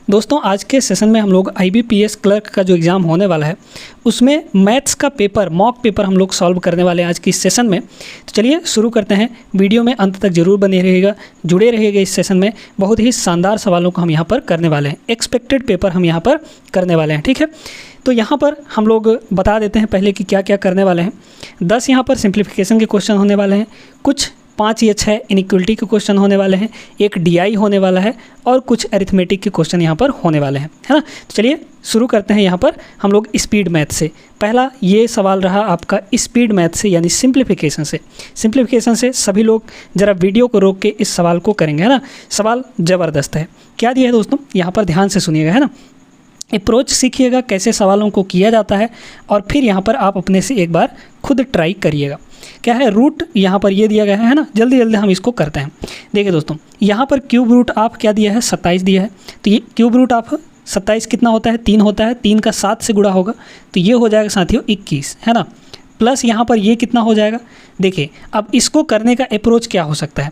दोस्तों आज के सेशन में हम लोग IBPS क्लर्क का जो एग्ज़ाम होने वाला है उसमें मैथ्स का पेपर मॉक पेपर हम लोग सॉल्व करने वाले हैं आज की इस सेशन में। तो चलिए शुरू करते हैं। वीडियो में अंत तक जरूर बने रहिएगा, जुड़े रहिएगा इस सेशन में। बहुत ही शानदार सवालों को हम यहाँ पर करने वाले हैं, एक्सपेक्टेड पेपर हम यहाँ पर करने वाले हैं। ठीक है, तो यहाँ पर हम लोग बता देते हैं पहले कि क्या क्या करने वाले हैं। 10 यहाँ पर सिंप्लीफिकेशन के क्वेश्चन होने वाले हैं, कुछ 5 या 6 इनइक्वलिटी के क्वेश्चन होने वाले हैं, एक DI होने वाला है और कुछ अरिथमेटिक के क्वेश्चन यहाँ पर होने वाले हैं, है ना। तो चलिए शुरू करते हैं यहाँ पर हम लोग स्पीड मैथ से। पहला ये सवाल रहा आपका स्पीड मैथ से यानी सिंप्लीफिकेशन से। सिंप्लीफिकेशन से सभी लोग ज़रा वीडियो को रोक के इस सवाल को करेंगे, है ना। सवाल ज़बरदस्त है। क्या दिया है दोस्तों, यहाँ पर ध्यान से सुनिएगा, है ना। अप्रोच सीखिएगा कैसे सवालों को किया जाता है और फिर यहाँ पर आप अपने से एक बार खुद ट्राई करिएगा। क्या है, रूट यहाँ पर ये दिया गया है ना। जल्दी जल्दी हम इसको करते हैं। देखिए दोस्तों, यहाँ पर क्यूब रूट आप क्या दिया है, 27 दिया है। तो ये क्यूब रूट आप 27 कितना होता है, 3 होता है। 3 का 7 से गुणा होगा तो ये हो जाएगा साथियों 21, है ना। प्लस यहाँ पर ये कितना हो जाएगा, देखिए अब इसको करने का अप्रोच क्या हो सकता है।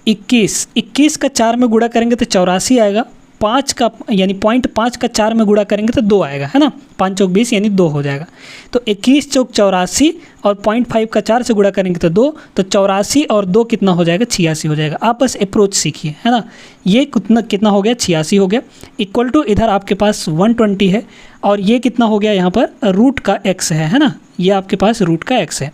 21 का 4 में गुणा करेंगे तो 84 आएगा। 5 का यानी 0.5 का 4 में गुणा करेंगे तो 2 आएगा, है ना। 5 चौक 20 यानी 2 हो जाएगा। तो 21 चौक 84 और 0.5 का 4 से गुणा करेंगे तो 2, तो 84 और 2 कितना हो जाएगा, 86 हो जाएगा। आप बस अप्रोच सीखिए, है ना। ये कितना हो गया, 86 हो गया। इक्वल टू इधर आपके पास 120 है और ये कितना हो गया, यहाँ पर रूट का x है ना। ये आपके पास रूट का x है।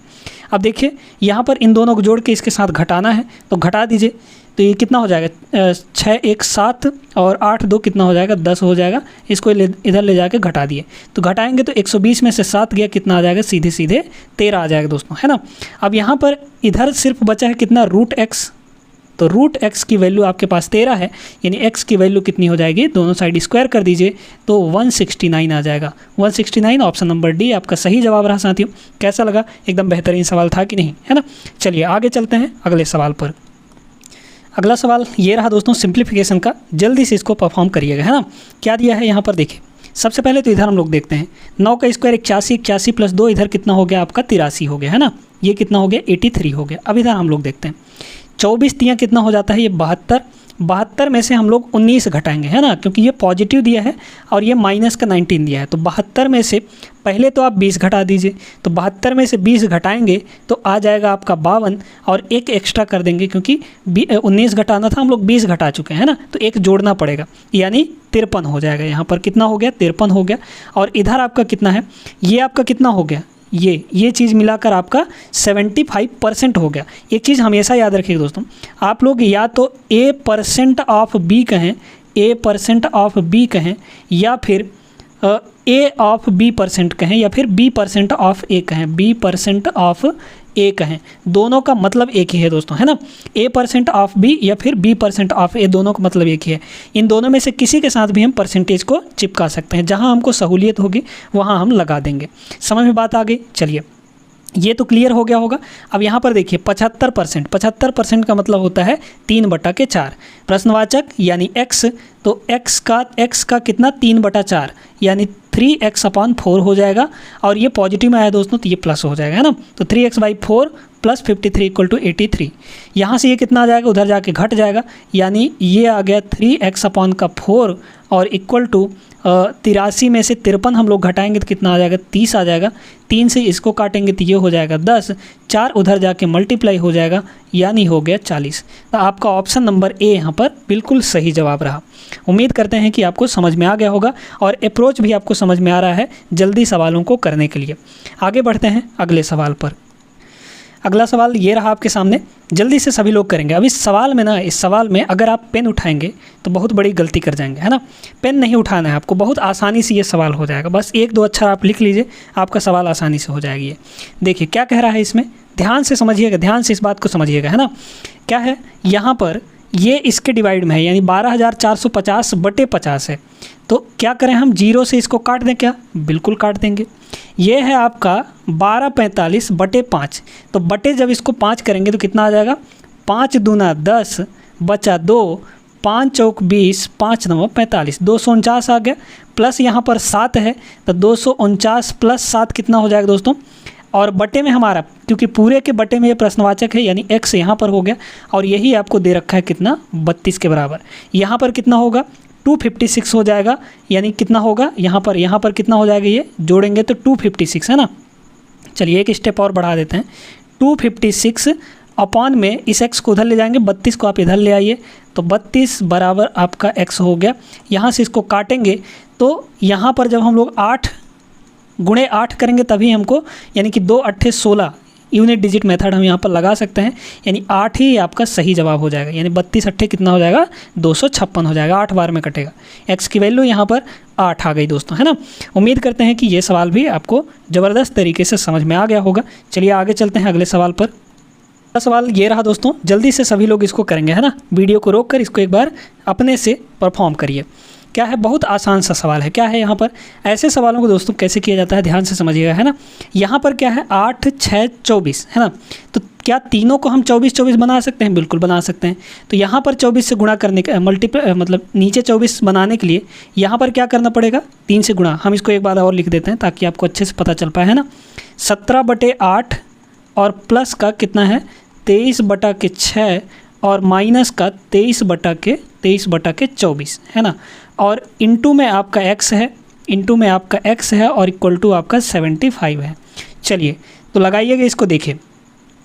अब देखिए यहाँ पर इन दोनों को जोड़ के इसके साथ घटाना है तो घटा दीजिए। तो ये कितना हो जाएगा, 6 1 7 और 8 2 कितना हो जाएगा, 10 हो जाएगा। इसको इधर ले जाके घटा दिए तो घटाएंगे तो 120 में से 7 गया, कितना आ जाएगा, सीधे सीधे 13 आ जाएगा दोस्तों, है ना। अब यहाँ पर इधर सिर्फ बचा है कितना, रूट x। तो रूट x की वैल्यू आपके पास 13 है, यानी x की वैल्यू कितनी हो जाएगी, दोनों साइड स्क्वायर कर दीजिए तो 169 आ जाएगा। 169 ऑप्शन नंबर डी आपका सही जवाब रहा साथियों। कैसा लगा, एकदम बेहतरीन सवाल था कि नहीं, है ना। चलिए आगे चलते हैं अगले सवाल पर। अगला सवाल ये रहा दोस्तों सिंप्लीफिकेशन का। जल्दी से इसको परफॉर्म करिएगा, है ना। क्या दिया है यहाँ पर देखिए। सबसे पहले तो इधर हम लोग देखते हैं 9 का स्क्वायर 81, 81 प्लस 2 इधर कितना हो गया आपका 83 हो गया, है ना। ये कितना हो गया 83 हो गया। अब इधर हम लोग देखते हैं 24 तियाँ कितना हो जाता है, ये 72। 72 में से हम लोग 19 घटाएंगे, है ना, क्योंकि ये पॉजिटिव दिया है और ये माइनस का 19 दिया है। तो 72 में से पहले तो आप 20 घटा दीजिए। तो 72 में से 20 घटाएंगे तो आ जाएगा आपका 52 और एक एक्स्ट्रा कर देंगे क्योंकि 19 घटाना था, हम लोग 20 घटा चुके हैं ना। तो एक जोड़ना पड़ेगा यानी 53 हो जाएगा। यहाँ पर कितना हो गया, 53 हो गया। और इधर आपका कितना है, ये आपका कितना हो गया, ये चीज़ मिलाकर आपका 75% हो गया। एक चीज़ हमेशा याद रखिएगा दोस्तों, आप लोग या तो A% ऑफ B कहें, A% ऑफ B कहें, या फिर A ऑफ B% कहें, या फिर B% ऑफ A कहें, B% ऑफ A कहें। दोनों का मतलब एक ही है दोस्तों, है ना। A% ऑफ B या फिर B% ऑफ A, दोनों का मतलब एक ही है। इन दोनों में से किसी के साथ भी हम परसेंटेज को चिपका सकते हैं, जहां हमको सहूलियत होगी वहां हम लगा देंगे। समझ में बात आ गई। चलिए ये तो क्लियर हो गया होगा। अब यहाँ पर देखिए 75%, 75% का मतलब होता है 3/4। प्रश्नवाचक यानी x, तो x का कितना 3/4 यानी 3x/4 हो जाएगा। और ये पॉजिटिव में आया दोस्तों तो ये प्लस हो जाएगा, है ना। तो 3x/4 प्लस 53 = 83। यहाँ से ये कितना आ जाएगा, उधर जाके घट जाएगा, यानी ये आ गया 3x/4 और इक्वल टू 83 में से 53 हम लोग घटाएंगे तो कितना आ जाएगा, 30 आ जाएगा। 3 से इसको काटेंगे तो ये हो जाएगा 10, 4 उधर जाके मल्टीप्लाई हो जाएगा यानी हो गया 40। तो आपका ऑप्शन नंबर ए यहाँ पर बिल्कुल सही जवाब रहा। उम्मीद करते हैं कि आपको समझ में आ गया होगा और अप्रोच भी आपको समझ में आ रहा है जल्दी सवालों को करने के लिए। आगे बढ़ते हैं अगले सवाल पर। अगला सवाल ये रहा आपके सामने, जल्दी से सभी लोग करेंगे। अब इस सवाल में अगर आप पेन उठाएंगे तो बहुत बड़ी गलती कर जाएंगे, है ना। पेन नहीं उठाना है आपको, बहुत आसानी से ये सवाल हो जाएगा। बस 1-2 अक्षर आप लिख लीजिए, आपका सवाल आसानी से हो जाएगी। ये देखिए क्या कह रहा है इसमें, ध्यान से समझिएगा, ध्यान से इस बात को समझिएगा, है ना। क्या है यहाँ पर, ये इसके डिवाइड में है यानी 12,450/50 है। तो क्या करें हम, 0 से इसको काट दें क्या, बिल्कुल काट देंगे। ये है आपका 1245/5। तो बटे जब इसको 5 करेंगे तो कितना आ जाएगा, 5 दूना 10 बचा 2, 5 चौक 20, 5 9 45, 249 आ गया। प्लस यहाँ पर 7 है तो 249 प्लस 7 कितना हो जाएगा दोस्तों। और बटे में हमारा, क्योंकि पूरे के बटे में ये प्रश्नवाचक है यानी x यहाँ पर हो गया और यही आपको दे रखा है कितना, 32 के बराबर। यहाँ पर कितना होगा, 256 हो जाएगा, यानी कितना होगा यहाँ पर कितना हो जाएगा, ये जोड़ेंगे तो 256 है ना। चलिए एक स्टेप और बढ़ा देते हैं, 256 अपॉन में इस x को उधर ले जाएंगे, 32 को आप इधर ले आइए तो 32 बराबर आपका x हो गया। यहाँ से इसको काटेंगे तो यहाँ पर जब हम लोग 8 गुणे 8 करेंगे तभी हमको, यानी कि 2 8 16 यूनिट डिजिट मेथड हम यहाँ पर लगा सकते हैं, यानी 8 ही आपका सही जवाब हो जाएगा, यानी 32 8 कितना हो जाएगा 256 हो जाएगा, 8 बार में कटेगा। x की वैल्यू यहाँ पर 8 आ गई दोस्तों, है ना। उम्मीद करते हैं कि ये सवाल भी आपको ज़बरदस्त तरीके से समझ में आ गया होगा। चलिए आगे चलते हैं अगले सवाल पर। अगला सवाल ये रहा दोस्तों, जल्दी से सभी लोग इसको करेंगे, है ना। वीडियो को रोक कर इसको एक बार अपने से परफॉर्म करिए। क्या है, बहुत आसान सा सवाल है। क्या है यहाँ पर, ऐसे सवालों को दोस्तों कैसे किया जाता है ध्यान से समझिएगा, है ना। यहाँ पर क्या है 8 6 24 है ना, तो क्या तीनों को हम 24 24 बना सकते हैं? बिल्कुल बना सकते हैं। तो यहाँ पर 24 से गुणा करने का मतलब नीचे 24 बनाने के लिए यहाँ पर क्या करना पड़ेगा, 3 से गुणा। हम इसको एक बार और लिख देते हैं ताकि आपको अच्छे से पता चल पाए, है ना। 17/8 और प्लस का कितना है 23/6 और माइनस का 23/24 है ना, और इनटू में आपका x है, और इक्वल टू आपका 75 है। चलिए तो लगाइएगा इसको, देखिए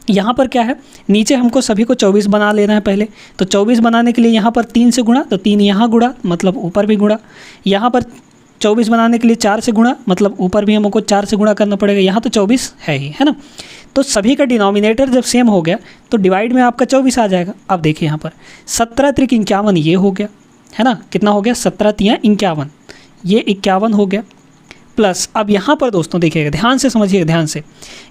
यहाँ पर क्या है, नीचे हमको सभी को 24 बना लेना है पहले। तो 24 बनाने के लिए यहाँ पर 3 से गुणा, तो 3 यहाँ गुणा मतलब ऊपर भी गुणा। यहाँ पर 24 बनाने के लिए 4 से गुणा, मतलब ऊपर भी हमको 4 से गुणा करना पड़ेगा। यहाँ तो 24 है ही, है ना। तो सभी का डिनोमिनेटर जब सेम हो गया तो डिवाइड में आपका 24 आ जाएगा। अब देखिए यहाँ पर 17 त्रिक 51 ये हो गया, है ना। कितना हो गया 17 तियाँ 51, ये 51 हो गया। प्लस अब यहाँ पर दोस्तों देखिएगा, ध्यान से समझिएगा, ध्यान से,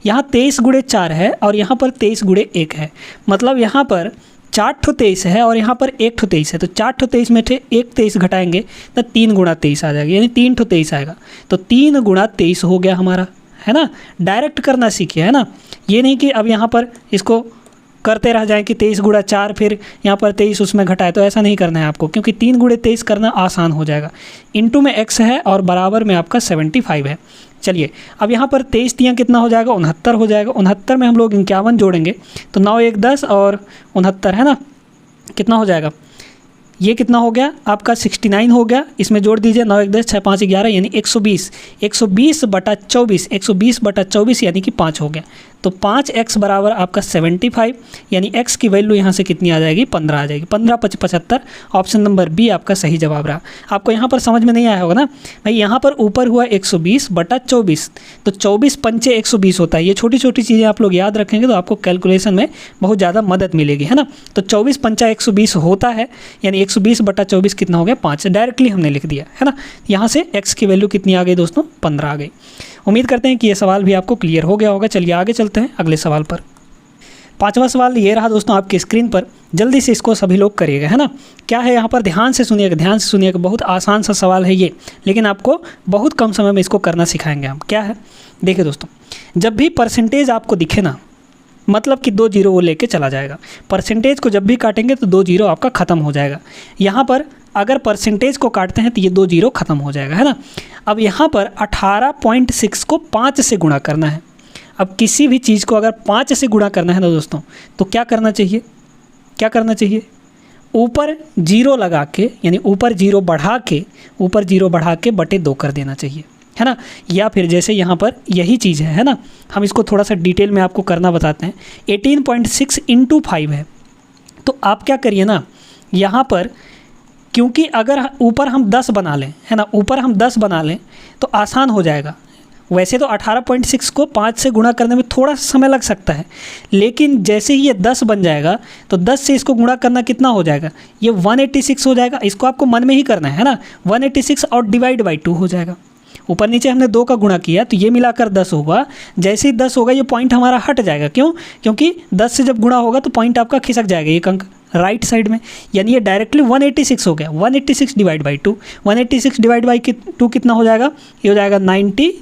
यहाँ 23 गुणे 4 है और यहाँ पर 23 गुणे 1 है, मतलब यहाँ पर 4 ठो 23 है और यहाँ पर 1 ठो 23 है। तो 4 ठो 23 में से 1 23 घटाएंगे तो 3 गुणा 23 आ जाएगा, यानी 3 ठो 23 आएगा। तो 3 गुणा 23 हो गया हमारा, है ना। डायरेक्ट करना सीखिए, है ना। ये नहीं कि अब यहाँ पर इसको करते रह जाएं कि 23 गुणा 4 फिर यहाँ पर 23 उसमें घटाए, तो ऐसा नहीं करना है आपको, क्योंकि 3 गुणे 23 करना आसान हो जाएगा। इनटू में x है और बराबर में आपका 75 है। चलिए अब यहाँ पर 23 तियाँ कितना हो जाएगा 69 हो जाएगा। 69 में हम लोग 51 जोड़ेंगे तो 9 1 10 और 69 है ना, कितना हो जाएगा, ये कितना हो गया आपका 69 हो गया। इसमें जोड़ दीजिए 9 1 10 6 5 11 यानी 120, 120/24 यानी कि 5 हो गया। तो 5x बराबर आपका 75, यानी x की वैल्यू यहाँ से कितनी आ जाएगी 15 आ जाएगी। 15 5 75, ऑप्शन नंबर बी आपका सही जवाब रहा। आपको यहाँ पर समझ में नहीं आया होगा ना भाई, यहाँ पर ऊपर हुआ 120/24, तो 24 पंचे 120 होता है। ये छोटी छोटी चीज़ें आप लोग याद रखेंगे तो आपको कैलकुलेशन में बहुत ज़्यादा मदद मिलेगी, है ना। तो 24 पंचा 120 होता है, यानी 120/24 कितना हो गया 5, डायरेक्टली हमने लिख दिया, है ना। यहाँ से x की वैल्यू कितनी आ गई दोस्तों 15 आ गई। उम्मीद करते हैं कि ये सवाल भी आपको क्लियर हो गया होगा। चलिए आगे चलते हैं अगले सवाल पर। 5वां सवाल ये रहा दोस्तों आपकी स्क्रीन पर, जल्दी से इसको सभी लोग करिएगा, है ना। क्या है यहाँ पर, ध्यान से सुनिएगा, ध्यान से सुनिएगा, बहुत आसान सा सवाल है ये, लेकिन आपको बहुत कम समय में इसको करना सिखाएंगे हम। क्या है देखिए दोस्तों, जब भी परसेंटेज आपको दिखे ना, मतलब कि 2 जीरो वो लेके चला जाएगा। परसेंटेज को जब भी काटेंगे तो 2 जीरो आपका ख़त्म हो जाएगा। यहाँ पर अगर परसेंटेज को काटते हैं तो ये 2 जीरो ख़त्म हो जाएगा, है ना। अब यहाँ पर 18.6 को 5 से गुणा करना है। अब किसी भी चीज़ को अगर 5 से गुणा करना है ना दोस्तों, तो क्या करना चाहिए, क्या करना चाहिए, ऊपर जीरो लगा के, यानी ऊपर जीरो बढ़ा के बटे 2 कर देना चाहिए, है ना। या फिर जैसे यहाँ पर यही चीज़ है ना, हम इसको थोड़ा सा डिटेल में आपको करना बताते हैं। 18.6 × 5 है, तो आप क्या करिए ना, यहाँ पर क्योंकि अगर ऊपर हम 10 बना लें, है ना, ऊपर हम 10 बना लें तो आसान हो जाएगा। वैसे तो 18.6 को 5 से गुणा करने में थोड़ा सा समय लग सकता है, लेकिन जैसे ही ये 10 बन जाएगा तो 10 से इसको गुणा करना कितना हो जाएगा, ये 186 हो जाएगा। इसको आपको मन में ही करना है ना, 186 और डिवाइड बाई 2 हो जाएगा। ऊपर नीचे हमने 2 का गुणा किया तो ये मिलाकर 10 होगा। जैसे ही 10 होगा ये पॉइंट हमारा हट जाएगा, क्यों, क्योंकि 10 से जब गुणा होगा तो पॉइंट आपका खिसक जाएगा एक अंक राइट साइड में, यानी ये डायरेक्टली 186 हो गया। 186 डिवाइड बाई 2, 186 डिवाइड बाई 2 कितना हो जाएगा, ये हो जाएगा 93,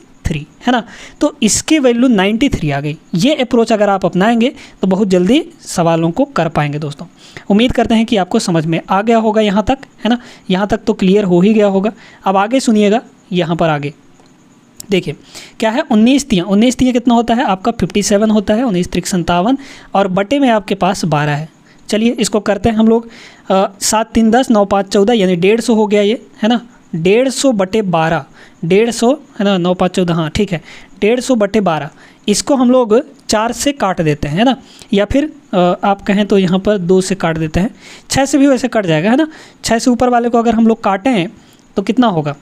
है ना। तो इसकी वैल्यू 93 आ गई। ये अप्रोच अगर आप अपनाएंगे तो बहुत जल्दी सवालों को कर पाएंगे दोस्तों। उम्मीद करते हैं कि आपको समझ में आ गया होगा यहाँ तक, है ना। यहाँ तक तो क्लियर हो ही गया होगा। अब आगे सुनिएगा, यहाँ पर आगे देखिए क्या है, 19 तियाँ कितना होता है आपका 57 होता है, 19 त्रिक 57 और बटे में आपके पास 12 है। चलिए इसको करते हैं हम लोग। 7 3 10 9 5 14 यानी 150 हो गया ये, है ना। 150 बटे 12, 150 है ना, 9 5 14, हाँ ठीक है, 150 बटे 12। इसको हम लोग 4 से काट देते हैं, है ना, या फिर आप कहें तो यहाँ पर 2 से काट देते हैं। 6 से भी वैसे कट जाएगा, है ना। 6 से ऊपर वाले को अगर हम लोग काटें तो कितना होगा,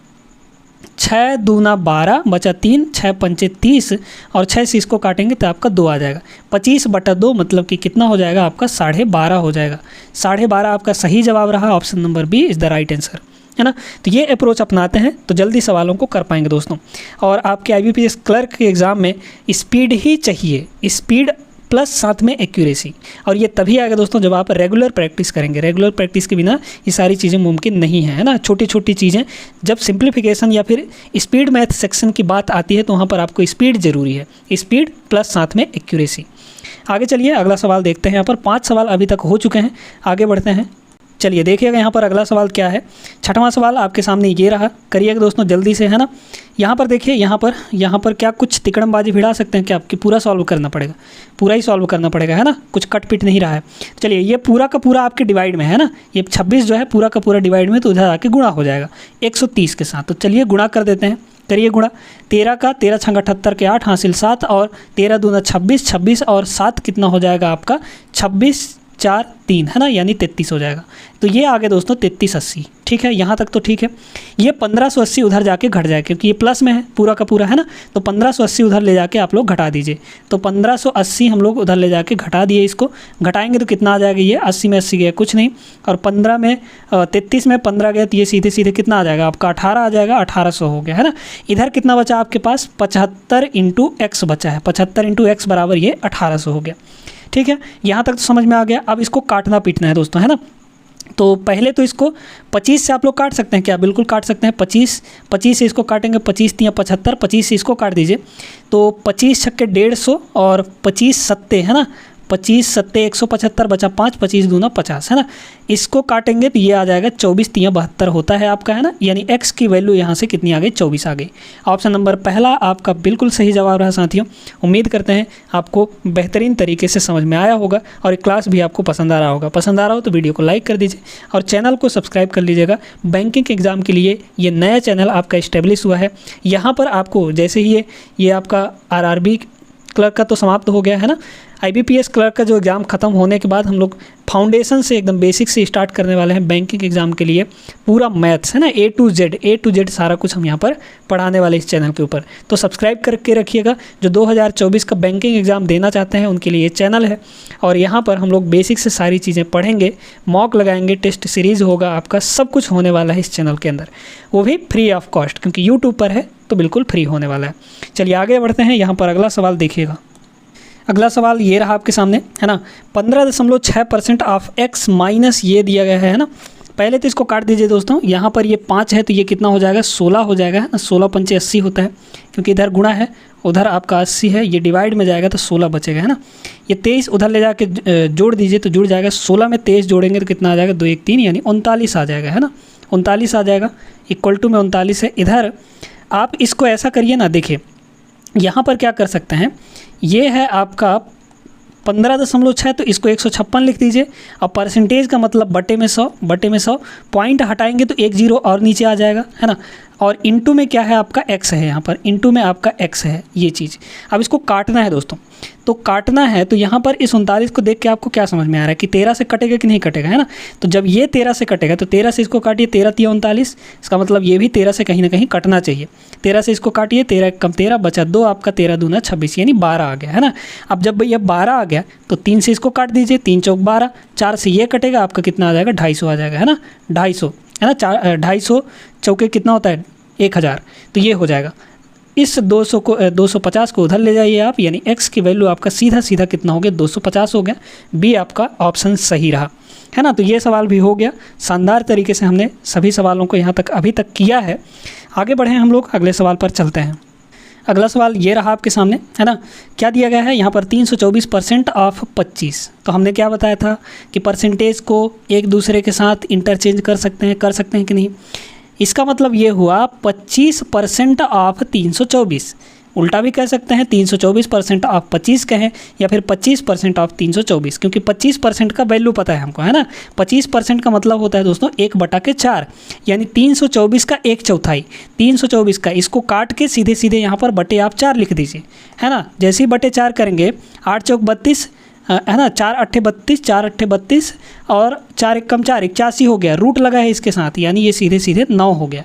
6 दूना 12 बचा 3, 6 पंचे 30 और 6 से इसको काटेंगे तो आपका 2 आ जाएगा। 25 बटा 2 मतलब कि कितना हो जाएगा आपका 12.5 हो जाएगा। 12.5 आपका सही जवाब रहा, option number B is the right answer, है ना। तो ये अप्रोच अपनाते हैं तो जल्दी सवालों को कर पाएंगे दोस्तों। और आपके IBPS क्लर्क के एग्ज़ाम में स्पीड ही चाहिए, स्पीड प्लस साथ में एक्यूरेसी। और ये तभी आएगा दोस्तों जब आप रेगुलर प्रैक्टिस करेंगे। रेगुलर प्रैक्टिस के बिना ये सारी चीज़ें मुमकिन नहीं है ना। छोटी छोटी चीज़ें, जब सिंप्लीफिकेशन या फिर स्पीड मैथ सेक्शन की बात आती है तो वहाँ पर आपको स्पीड ज़रूरी है, स्पीड प्लस साथ में एक्यूरेसी। आगे चलिए अगला सवाल देखते हैं। यहाँ पर 5 सवाल अभी तक हो चुके हैं, आगे बढ़ते हैं। चलिए देखिएगा यहाँ पर अगला सवाल क्या है। 6वां सवाल आपके सामने ये रहा, करिएगा दोस्तों जल्दी से, है ना। यहाँ पर देखिए, यहाँ पर क्या कुछ तिकड़मबाजी भिड़ा सकते हैं क्या, आपकी पूरा सॉल्व करना पड़ेगा, पूरा ही सॉल्व करना पड़ेगा, है ना, कुछ कट पिट नहीं रहा है। चलिए ये पूरा का पूरा आपके डिवाइड में है ना, ये 26 जो है पूरा का पूरा डिवाइड में, तो उधर आके गुणा हो जाएगा 130 के साथ। तो चलिए गुणा कर देते हैं, करिए गुणा। 13 का 13 छंग 78 के 8 हासिल 7 और 13 दूना 26, 26 और 7 कितना हो जाएगा आपका 26 4 3, है ना, यानी 33 हो जाएगा। तो ये आ गया दोस्तों 3380, ठीक है, यहाँ तक तो ठीक है। ये 1580 उधर जाके घट जाए क्योंकि ये प्लस में है पूरा का पूरा, है ना। तो 1580 उधर ले जाके आप लोग घटा दीजिए। तो 1580 हम लोग उधर ले जाके घटा दिए, इसको घटाएंगे तो कितना आ जाएगा, ये 80 में 80 गया कुछ नहीं, और 15 में 33 में 15 गया, तो ये सीधे सीधे कितना आ जाएगा आपका 18 आ जाएगा, 1800 हो गया, है ना। इधर कितना बचा आपके पास 75 × x बचा है, 75 × x बराबर ये 1800 हो गया, ठीक है। यहाँ तक तो समझ में आ गया। अब इसको काटना पीटना है दोस्तों, है ना। तो पहले तो इसको 25 से आप लोग काट सकते हैं क्या, बिल्कुल काट सकते हैं। 25 से इसको काटेंगे, 25 × 75, 25 से इसको काट दीजिए तो 25 छक्के 150 और 25 सत्ते, है ना, 25 सत्ते 175 बचा 5, 25 दूना 50, है ना। इसको काटेंगे तो ये आ जाएगा 24 × 72 होता है आपका, है ना, यानी x की वैल्यू यहाँ से कितनी आ गई 24 आ गई। ऑप्शन नंबर पहला आपका बिल्कुल सही जवाब रहा साथियों। उम्मीद करते हैं आपको बेहतरीन तरीके से समझ में आया होगा और क्लास भी आपको पसंद आ रहा होगा। पसंद आ रहा हो तो वीडियो को लाइक कर दीजिए और चैनल को सब्सक्राइब कर लीजिएगा। बैंकिंग के एग्ज़ाम के लिए ये नया चैनल आपका इस्टेब्लिश हुआ है। यहाँ पर आपको जैसे ही ये आपका RRB क्लर्क का तो समाप्त हो गया है ना, IBPS क्लर्क का जो एग्ज़ाम ख़त्म होने के बाद हम लोग फाउंडेशन से एकदम बेसिक से स्टार्ट करने वाले हैं बैंकिंग एग्ज़ाम के लिए। पूरा मैथ्स, है ना, A to Z सारा कुछ हम यहाँ पर पढ़ाने वाले इस चैनल के ऊपर। तो सब्सक्राइब करके रखिएगा। जो 2024 का बैंकिंग एग्ज़ाम देना चाहते हैं उनके लिए ये चैनल है और यहाँ पर हम लोग बेसिक से सारी चीज़ें पढ़ेंगे, मॉक लगाएंगे, टेस्ट सीरीज़ होगा आपका, सब कुछ होने वाला है इस चैनल के अंदर, वो भी फ्री ऑफ कॉस्ट, क्योंकि यूट्यूब पर है तो बिल्कुल फ्री होने वाला है। चलिए आगे बढ़ते हैं। यहाँ पर अगला सवाल देखिएगा। अगला सवाल ये रहा आपके सामने, है ना। 15.6% ऑफ x माइनस ये दिया गया है ना। पहले तो इसको काट दीजिए दोस्तों। यहाँ पर ये 5 है तो ये कितना हो जाएगा 16 हो जाएगा, है ना। 16 पंचे 80 होता है, क्योंकि इधर गुणा है, उधर आपका 80 है, ये डिवाइड में जाएगा तो 16 बचेगा, है ना। ये 23 उधर ले जाके जोड़ दीजिए तो जुड़ जाएगा। 16 में 23 जोड़ेंगे तो कितना आ जाएगा 2 1 3 यानी 39 आ जाएगा, है ना। 39 आ जाएगा, इक्वल टू में 39 है। इधर आप इसको ऐसा करिए ना, देखिए यहाँ पर क्या कर सकते हैं, ये है आपका 15.6 तो इसको 156 लिख दीजिए और परसेंटेज का मतलब बटे में 100 पॉइंट हटाएंगे तो 1 0 और नीचे आ जाएगा, है ना। और इनटू में क्या है आपका x है, यहाँ पर इनटू में आपका x है ये चीज़। अब इसको काटना है दोस्तों, तो काटना है तो यहाँ पर इस 39 को देख के आपको क्या समझ में आ रहा है कि 13 से कटेगा कि नहीं कटेगा, है ना। तो जब ये 13 से कटेगा तो 13 से इसको काटिए, 13 × 39, इसका मतलब ये भी 13 से कहीं ना कहीं कटना चाहिए। 13 से इसको काटिए, 13 कम 13 बचा 2, आपका 13 दूना 26 यानी 12 आ गया, है ना। अब जब ये 12 आ गया तो 3 से इसको काट दीजिए, 3 चौक 12, 4 से ये कटेगा आपका कितना आ जाएगा 250 आ जाएगा, है ना। 250, है ना। 250 चौके कितना होता है 1000, तो ये हो जाएगा। इस 250 को उधर ले जाइए आप, यानी x की वैल्यू आपका सीधा सीधा कितना हो गया 250 हो गया। बी आपका ऑप्शन सही रहा, है ना। तो ये सवाल भी हो गया। शानदार तरीके से हमने सभी सवालों को यहाँ तक अभी तक किया है। आगे बढ़े हम लोग, अगले सवाल पर चलते हैं। अगला सवाल ये रहा आपके सामने, है ना। क्या दिया गया है यहाँ पर 324% ऑफ 25। तो हमने क्या बताया था कि परसेंटेज को एक दूसरे के साथ इंटरचेंज कर सकते हैं कि नहीं। इसका मतलब ये हुआ 25% ऑफ 324, उल्टा भी कह सकते हैं, 324% ऑफ 25 कहें, या फिर 25% ऑफ 324, क्योंकि 25% का वैल्यू पता है हमको, है ना। 25% का मतलब होता है दोस्तों 1/4, यानी 324 का 1/4, 324 का, इसको काट के सीधे सीधे यहाँ पर बटे आप 4 लिख दीजिए, है ना। जैसे ही बटे 4 करेंगे, 8 चौक 32, है ना, 4 अट्ठे 32, 4 अट्ठे 32 और 4 एकम 4, 81 हो गया, रूट लगा है इसके साथ, यानी ये सीधे सीधे 9 हो गया।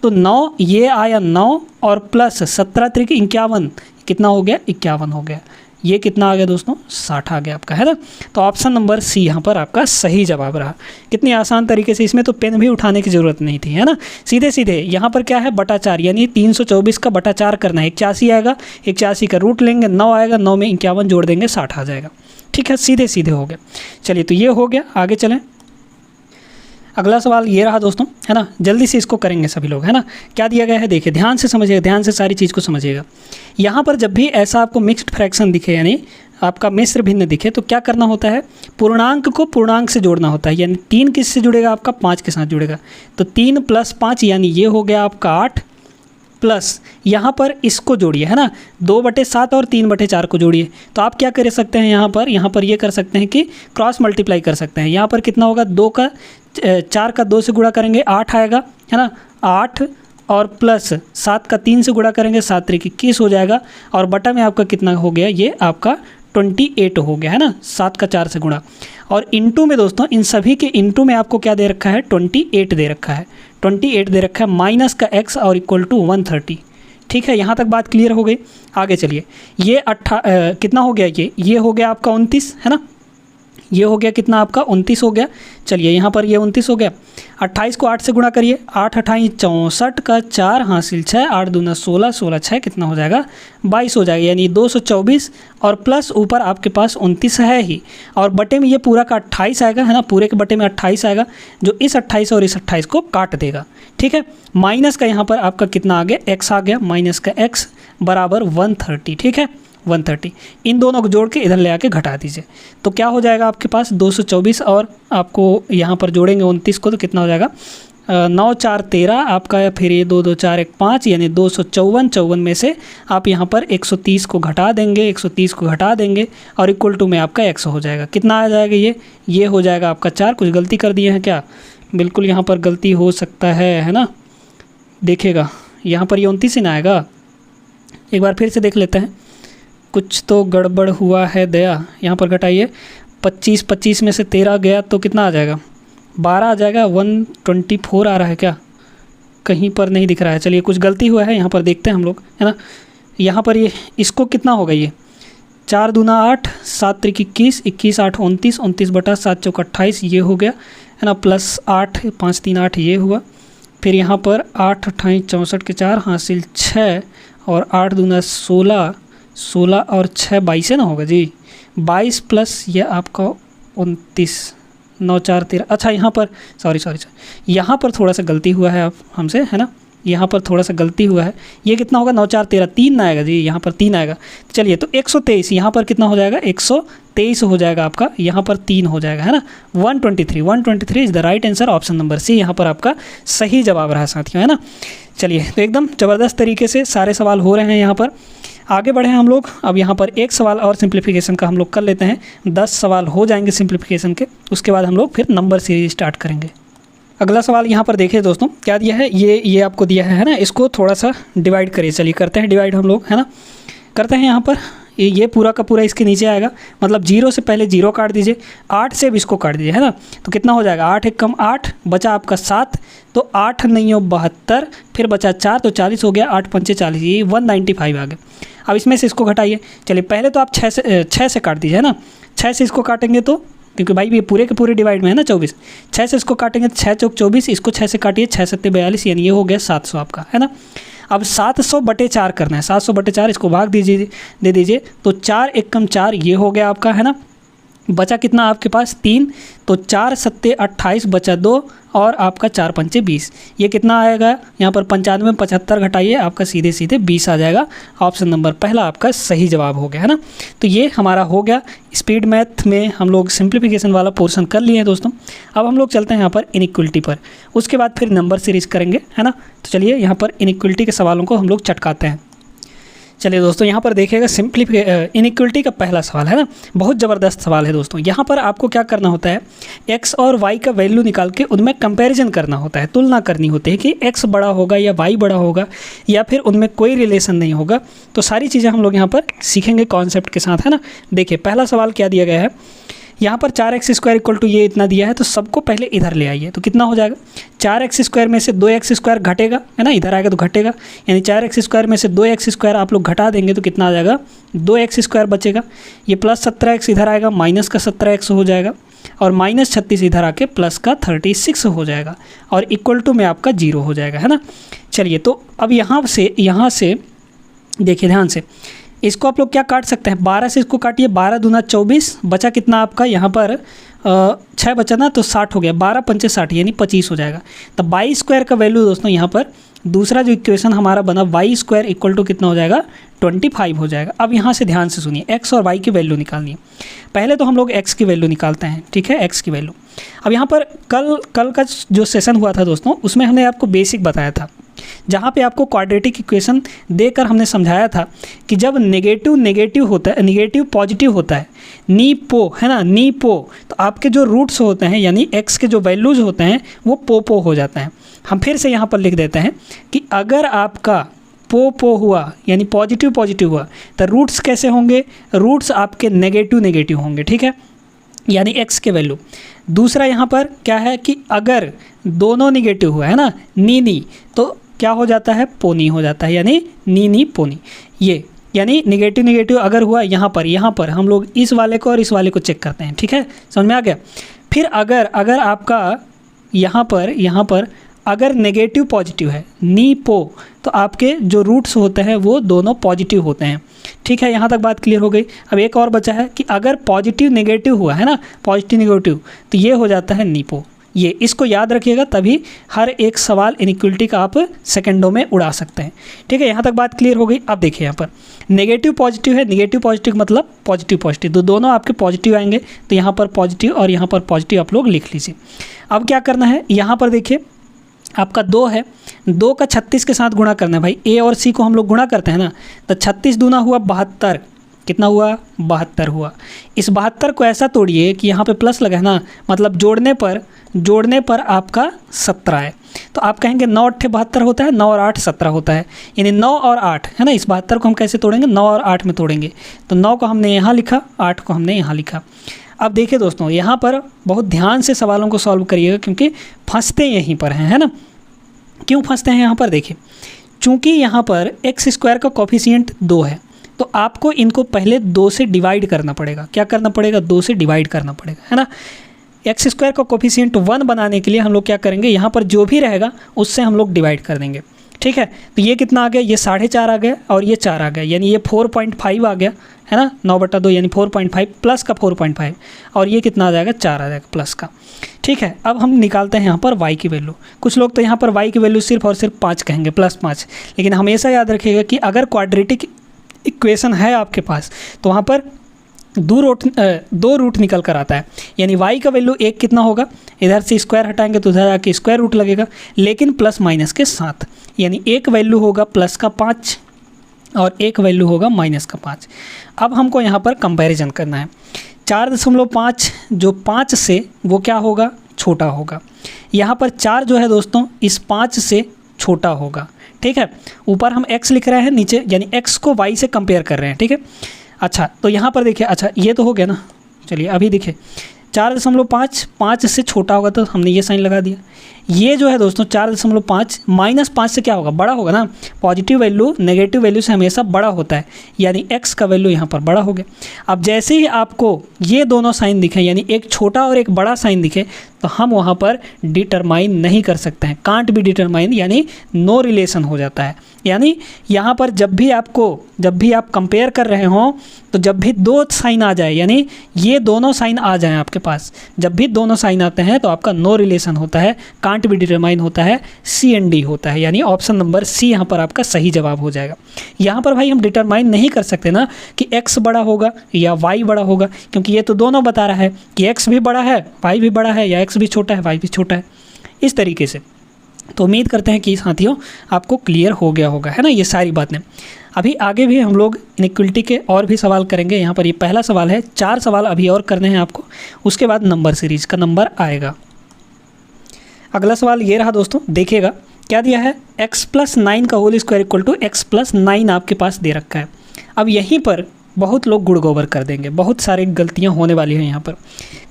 तो 9 ये आया 9 और प्लस 17 त्रिक 51, कितना हो गया, 51 हो गया। ये कितना आ गया दोस्तों, 60 आ गया आपका, है ना। तो ऑप्शन नंबर सी यहाँ पर आपका सही जवाब रहा। कितनी आसान तरीके से, इसमें तो पेन भी उठाने की ज़रूरत नहीं थी, है ना। सीधे सीधे यहाँ पर क्या है, बटा 4, यानी 324 का बटा 4 करना है, 81 आएगा, 81 का रूट लेंगे, 9 आएगा, 9 में 51 जोड़ देंगे, 60 आ जाएगा। ठीक है, सीधे सीधे हो गया। चलिए तो ये हो गया, आगे चलें। अगला सवाल ये रहा दोस्तों, है ना, जल्दी से इसको करेंगे सभी लोग, है ना। क्या दिया गया है देखिए, ध्यान से समझिएगा, ध्यान से सारी चीज़ को समझिएगा। यहाँ पर जब भी ऐसा आपको मिक्स्ड फ्रैक्शन दिखे, यानी आपका मिश्र भिन्न दिखे, तो क्या करना होता है, पूर्णांक को पूर्णांक से जोड़ना होता है। यानी 3 किससे जुड़ेगा, आपका 5 के साथ जुड़ेगा। तो 3 + 5 यानी ये हो गया आपका 8, प्लस यहाँ पर इसको जोड़िए, है ना, 2/7 और 3/4 को जोड़िए। तो आप क्या कर सकते हैं, यहाँ पर ये कर सकते हैं कि क्रॉस मल्टीप्लाई कर सकते हैं। यहाँ पर कितना होगा, 4 का 2 से गुणा करेंगे 8 आएगा, है ना, 8 और प्लस 7 का 3 से गुणा करेंगे 7 त्रिक 21 हो जाएगा, और बटा में आपका कितना हो गया, ये आपका 28 हो गया, है ना, 7 का 4 से गुणा। और इंटू में दोस्तों, इन सभी के इंटू में आपको क्या दे रखा है, 28 दे रखा है, 28 दे रखा है, माइनस का x और इक्वल टू 130। ठीक है, यहाँ तक बात क्लियर हो गई। आगे चलिए, ये कितना हो गया, ये हो गया आपका 29, है ना, ये हो गया कितना आपका 29 हो गया। चलिए यहाँ पर ये 29 हो गया, 28 को 8 से गुणा करिए, 8 अठाई 64 का 4 हासिल 6, 8 दूना 16, 16 6 कितना हो जाएगा, 22 हो जाएगा, यानी 224 और प्लस ऊपर आपके पास 29 है ही, और बटे में ये पूरा का 28 आएगा, है ना, पूरे के बटे में 28 आएगा, जो इस 28 और इस 28 को काट देगा। ठीक है, माइनस का यहाँ पर आपका कितना आ गया, x आ गया, माइनस का x बराबर 130। ठीक है, 130, इन दोनों को जोड़ के इधर ले आके घटा दीजिए, तो क्या हो जाएगा आपके पास 224, और आपको यहाँ पर जोड़ेंगे 29 को, तो कितना हो जाएगा, 9 4 13 आपका, फिर ये 2 2 4 1 5, यानी 254 में से आप यहाँ पर 130 को घटा देंगे, 130 को घटा देंगे, और इक्वल टू में आपका x हो जाएगा। कितना आ जाएगा, ये हो जाएगा आपका 4। कुछ गलती कर दिए हैं क्या, बिल्कुल यहाँ पर गलती हो सकता है ना, देखिएगा यहाँ पर ये 29 ही ना आएगा, एक बार फिर से देख लेते हैं, कुछ तो गड़बड़ हुआ है दया। यहाँ पर घटाइए, 25 में से 13 गया तो कितना आ जाएगा, 12 आ जाएगा, 124 आ रहा है क्या, कहीं पर नहीं दिख रहा है। चलिए कुछ गलती हुआ है, यहाँ पर देखते हैं हम लोग, है ना। यहाँ पर ये इसको कितना होगा, ये 4 दूना 8, 7 त्रिक 21, 21 8 29, 29/7 चौक 28 ये हो गया, है ना, प्लस 8 5 3 8 ये हुआ, फिर यहाँ पर 8 अट्ठाई 64 के 4 हासिल 6, और 8 दूना 16, 16 और 6 22 है ना होगा जी, 22 प्लस ये आपका 29, 9 4 13। अच्छा यहाँ पर सॉरी यहाँ पर थोड़ा सा गलती हुआ है आप हमसे, है ना, यहाँ पर थोड़ा सा गलती हुआ है, ये कितना होगा, 9 4 13, 3 ना आएगा जी, यहाँ पर 3 आएगा। चलिए तो 123, यहाँ पर कितना हो जाएगा, 123 हो जाएगा आपका, यहाँ पर 3 हो जाएगा, है ना, 123 is the right answer, option number C यहाँ पर आपका सही जवाब रहा साथियों, है ना। चलिए तो एकदम ज़बरदस्त तरीके से सारे सवाल हो रहे हैं यहाँ पर। आगे बढ़े हम लोग, अब यहाँ पर एक सवाल और सिंप्लीफिकेशन का हम लोग कर लेते हैं, 10 सवाल हो जाएंगे सिंप्लीफिकेशन के, उसके बाद हम लोग फिर नंबर सीरीज स्टार्ट करेंगे। अगला सवाल यहाँ पर देखिए दोस्तों, क्या दिया है, ये आपको दिया है ना, इसको थोड़ा सा डिवाइड करिए। चलिए करते हैं डिवाइड हम लोग, है ना, करते हैं। यहाँ पर ये पूरा का पूरा इसके नीचे आएगा, मतलब 0 से पहले 0 काट दीजिए, 8 से अब इसको काट दीजिए, है ना, तो कितना हो जाएगा, 8 1 8, बचा आपका 7, तो 8 9 72, फिर बचा 4 तो 40 हो गया, 8 5 40, ये 195 आ गया। अब इसमें से इसको घटाइए। चलिए पहले तो आप 6 से काट दीजिए, है ना, 6 से इसको काटेंगे तो, क्योंकि भाई ये पूरे के पूरे डिवाइड में है ना 24, 6 से इसको काटेंगे, 6 चौक 24, इसको 6 से काटिए, 6 7 42, यानी ये हो गया 700 आपका, है ना। अब 700/4 करना है, 700/4 इसको भाग दे दीजिए, तो 4 एकम 4 ये हो गया आपका, है ना, बचा कितना आपके पास 3, तो 4 7 28 बचा 2, और आपका 4 5 20, ये कितना आएगा, यहाँ पर 95 में 75 घटाइए, आपका सीधे सीधे 20 आ जाएगा। ऑप्शन नंबर पहला आपका सही जवाब हो गया, है ना। तो ये हमारा हो गया, स्पीड मैथ में हम लोग सिंप्लीफिकेशन वाला पोर्शन कर लिए हैं दोस्तों। अब हम लोग चलते हैं यहाँ पर इनइक्वलिटी पर, उसके बाद फिर नंबर सीरीज करेंगे, है ना। तो चलिए यहाँ पर इनइक्वलिटी के सवालों को हम लोग चटकाते हैं। चलिए दोस्तों, यहाँ पर देखिएगा इनइक्वलिटी का पहला सवाल है ना, बहुत ज़बरदस्त सवाल है दोस्तों। यहाँ पर आपको क्या करना होता है, x और y का वैल्यू निकाल के उनमें कंपैरिजन करना होता है, तुलना करनी होती है कि x बड़ा होगा या y बड़ा होगा या फिर उनमें कोई रिलेशन नहीं होगा। तो सारी चीज़ें हम लोग यहाँ पर सीखेंगे कॉन्सेप्ट के साथ, है ना। देखिए पहला सवाल क्या दिया गया है, यहाँ पर 4x² इक्वल टू ये इतना दिया है, तो सबको पहले इधर ले आइए। तो कितना हो जाएगा, 4x² में से 2x² घटेगा, है ना, इधर आएगा तो घटेगा, यानी 4x² में से 2x² आप लोग घटा देंगे तो कितना आ जाएगा, 2x² बचेगा। ये प्लस 17x इधर आएगा, माइनस का 17x हो जाएगा, और माइनस 36 इधर आके प्लस का 36 हो जाएगा, और इक्वल टू में आपका 0 हो जाएगा, है ना। चलिए तो अब यहाँ से देखिए ध्यान से, इसको आप लोग क्या काट सकते हैं, 12 से इसको काटिए, 12 दूना 24, बचा कितना आपका यहाँ पर 6 बचा ना, तो 60 हो गया, 12 पंचे 60 यानी 25 हो जाएगा। तो y² का वैल्यू दोस्तों यहाँ पर दूसरा जो इक्वेशन हमारा बना y² इक्वल टू कितना हो जाएगा, 25 हो जाएगा। अब यहाँ से ध्यान से सुनिए, x और y की वैल्यू निकालनी है। पहले तो हम लोग x की वैल्यू निकालते हैं, ठीक है, x की वैल्यू। अब यहाँ पर कल का जो सेशन हुआ था दोस्तों, उसमें हमने आपको बेसिक बताया था, जहाँ पे आपको क्वाड्रेटिक इक्वेशन देकर हमने समझाया था कि जब नेगेटिव होता है, नेगेटिव पॉजिटिव होता है, नी पो, है ना, नी पो, तो आपके जो रूट्स होते हैं यानी x के जो वैल्यूज होते हैं वो पो हो जाते हैं। हम फिर से यहाँ पर लिख देते हैं कि अगर आपका पो हुआ यानी पॉजिटिव हुआ, तो रूट्स कैसे होंगे, रूट्स आपके नेगेटिव होंगे, ठीक है, यानी x के वैल्यू। दूसरा यहाँ पर क्या है कि अगर दोनों निगेटिव हुआ, है ना, नी, तो क्या हो जाता है, पोनी हो जाता है, यानी नी पोनी। ये यानी नेगेटिव अगर हुआ यहाँ पर हम लोग इस वाले को और इस वाले को चेक करते हैं, ठीक है, समझ में आ गया। फिर अगर आपका यहाँ पर अगर नेगेटिव पॉजिटिव है, नी पो, तो आपके जो रूट्स होते हैं वो दोनों पॉजिटिव होते हैं, ठीक है। यहाँ तक बात क्लियर हो गई। अब एक और बचा है कि अगर पॉजिटिव नेगेटिव हुआ, है ना, पॉजिटिव नेगेटिव, तो ये हो जाता है नीपो। ये इसको याद रखिएगा, तभी हर एक सवाल इनइक्वलिटी का आप सेकंडों में उड़ा सकते हैं, ठीक है। यहाँ तक बात क्लियर हो गई। अब देखिए यहाँ पर नेगेटिव पॉजिटिव है, नेगेटिव पॉजिटिव मतलब पॉजिटिव, तो दोनों आपके पॉजिटिव आएंगे, तो यहाँ पर पॉजिटिव और यहाँ पर पॉजिटिव आप लोग लिख लीजिए। अब क्या करना है, यहाँ पर देखिए आपका 2 है, 2 का 36 के साथ गुणा करना है भाई, a और c को हम लोग गुणा करते हैं ना, तो 36 दूना हुआ 72, कितना हुआ, 72 हुआ। इस 72 को ऐसा तोड़िए कि यहाँ पे प्लस लगा है ना, मतलब जोड़ने पर आपका 17 है। तो आप कहेंगे 9 8 72 होता है, 9 और 8 17 होता है, यानी 9 और 8, है ना। इस 72 को हम कैसे तोड़ेंगे, 9 और 8 में तोड़ेंगे, तो 9 को हमने यहाँ लिखा, 8 को हमने यहाँ लिखा। अब देखिए दोस्तों, यहाँ पर बहुत ध्यान से सवालों को सॉल्व करिएगा, क्योंकि फंसते यहीं पर हैं, है ना। क्यों फंसते हैं यहाँ पर, देखिए चूँकि यहाँ पर x² का कोफिशिएंट 2 है, तो आपको इनको पहले 2 से डिवाइड करना पड़ेगा। क्या करना पड़ेगा, 2 से डिवाइड करना पड़ेगा, है ना। x² का कोफिशिएंट 1 बनाने के लिए हम लोग क्या करेंगे, यहाँ पर जो भी रहेगा उससे हम लोग डिवाइड कर देंगे, ठीक है। तो ये कितना आ गया, ये 4.5 आ गया और ये 4 आ गया, यानी ये 4.5 आ गया, है ना, 9/2 यानी 4.5 प्लस का 4.5, और ये कितना आ जाएगा, 4 आ जाएगा प्लस का, ठीक है। अब हम निकालते हैं यहाँ पर y की वैल्यू। कुछ लोग तो यहाँ पर y की वैल्यू सिर्फ और सिर्फ 5 कहेंगे, +5, लेकिन हमेशा याद रखिएगा कि अगर क्वाड्रेटिक इक्वेशन है आपके पास, तो वहाँ पर 2 रूट निकल कर आता है, यानी y का वैल्यू 1 कितना होगा, इधर से स्क्वायर हटाएंगे तो उधर जाके स्क्वायर रूट लगेगा, लेकिन प्लस माइनस के साथ, यानी एक वैल्यू होगा प्लस का 5 और एक वैल्यू होगा माइनस का 5। अब हमको यहाँ पर कंपैरिजन करना है, 4.5 जो 5 से वो क्या होगा, छोटा होगा। यहाँ पर 4 जो है दोस्तों इस 5 से छोटा होगा, ठीक है। ऊपर हम x लिख रहे हैं, नीचे यानी x को y से कंपेयर कर रहे हैं, ठीक है। अच्छा तो यहाँ पर देखिए, अच्छा ये तो हो गया ना, चलिए अभी देखिए 4.5 5 से छोटा होगा तो हमने ये साइन लगा दिया। ये जो है दोस्तों 4.5 -5 से क्या होगा, बड़ा होगा ना। पॉजिटिव वैल्यू नेगेटिव वैल्यू से हमेशा बड़ा होता है, यानी x का वैल्यू यहाँ पर बड़ा हो गया। अब जैसे ही आपको ये दोनों साइन दिखे, यानी एक छोटा और एक बड़ा साइन दिखे, तो हम वहाँ पर डिटरमाइन नहीं कर सकते हैं, कांट बी डिटरमाइन, यानी नो रिलेशन हो जाता है। यानी यहाँ पर जब भी आप कंपेयर कर रहे हों, तो जब भी 2 साइन आ जाए, यानी ये दोनों साइन आ जाएं आपके पास, जब भी दोनों साइन आते हैं तो आपका नो रिलेशन होता है, कांट बी डिटरमाइन होता है, सी एंड डी होता है, यानी ऑप्शन नंबर सी यहाँ पर आपका सही जवाब हो जाएगा। यहाँ पर भाई हम डिटरमाइन नहीं कर सकते ना कि x बड़ा होगा या y बड़ा होगा, क्योंकि ये तो दोनों बता रहा है कि x भी बड़ा है, y भी बड़ा है, या x भी छोटा है, y भी छोटा है। इस तरीके से तो उम्मीद करते हैं कि साथियों आपको क्लियर हो गया होगा, है ना, ये सारी बातें। अभी आगे भी हम लोग इनइक्वलिटी के और भी सवाल करेंगे। यहाँ पर ये पहला सवाल है, 4 सवाल अभी और करने हैं आपको, उसके बाद नंबर सीरीज का नंबर आएगा। अगला सवाल ये रहा दोस्तों, देखिएगा क्या दिया है, x+9 का whole square equal to x+9 आपके पास दे रखा है। अब यहीं पर बहुत लोग गुड़ गोबर कर देंगे, बहुत सारी गलतियां होने वाली हैं। यहाँ पर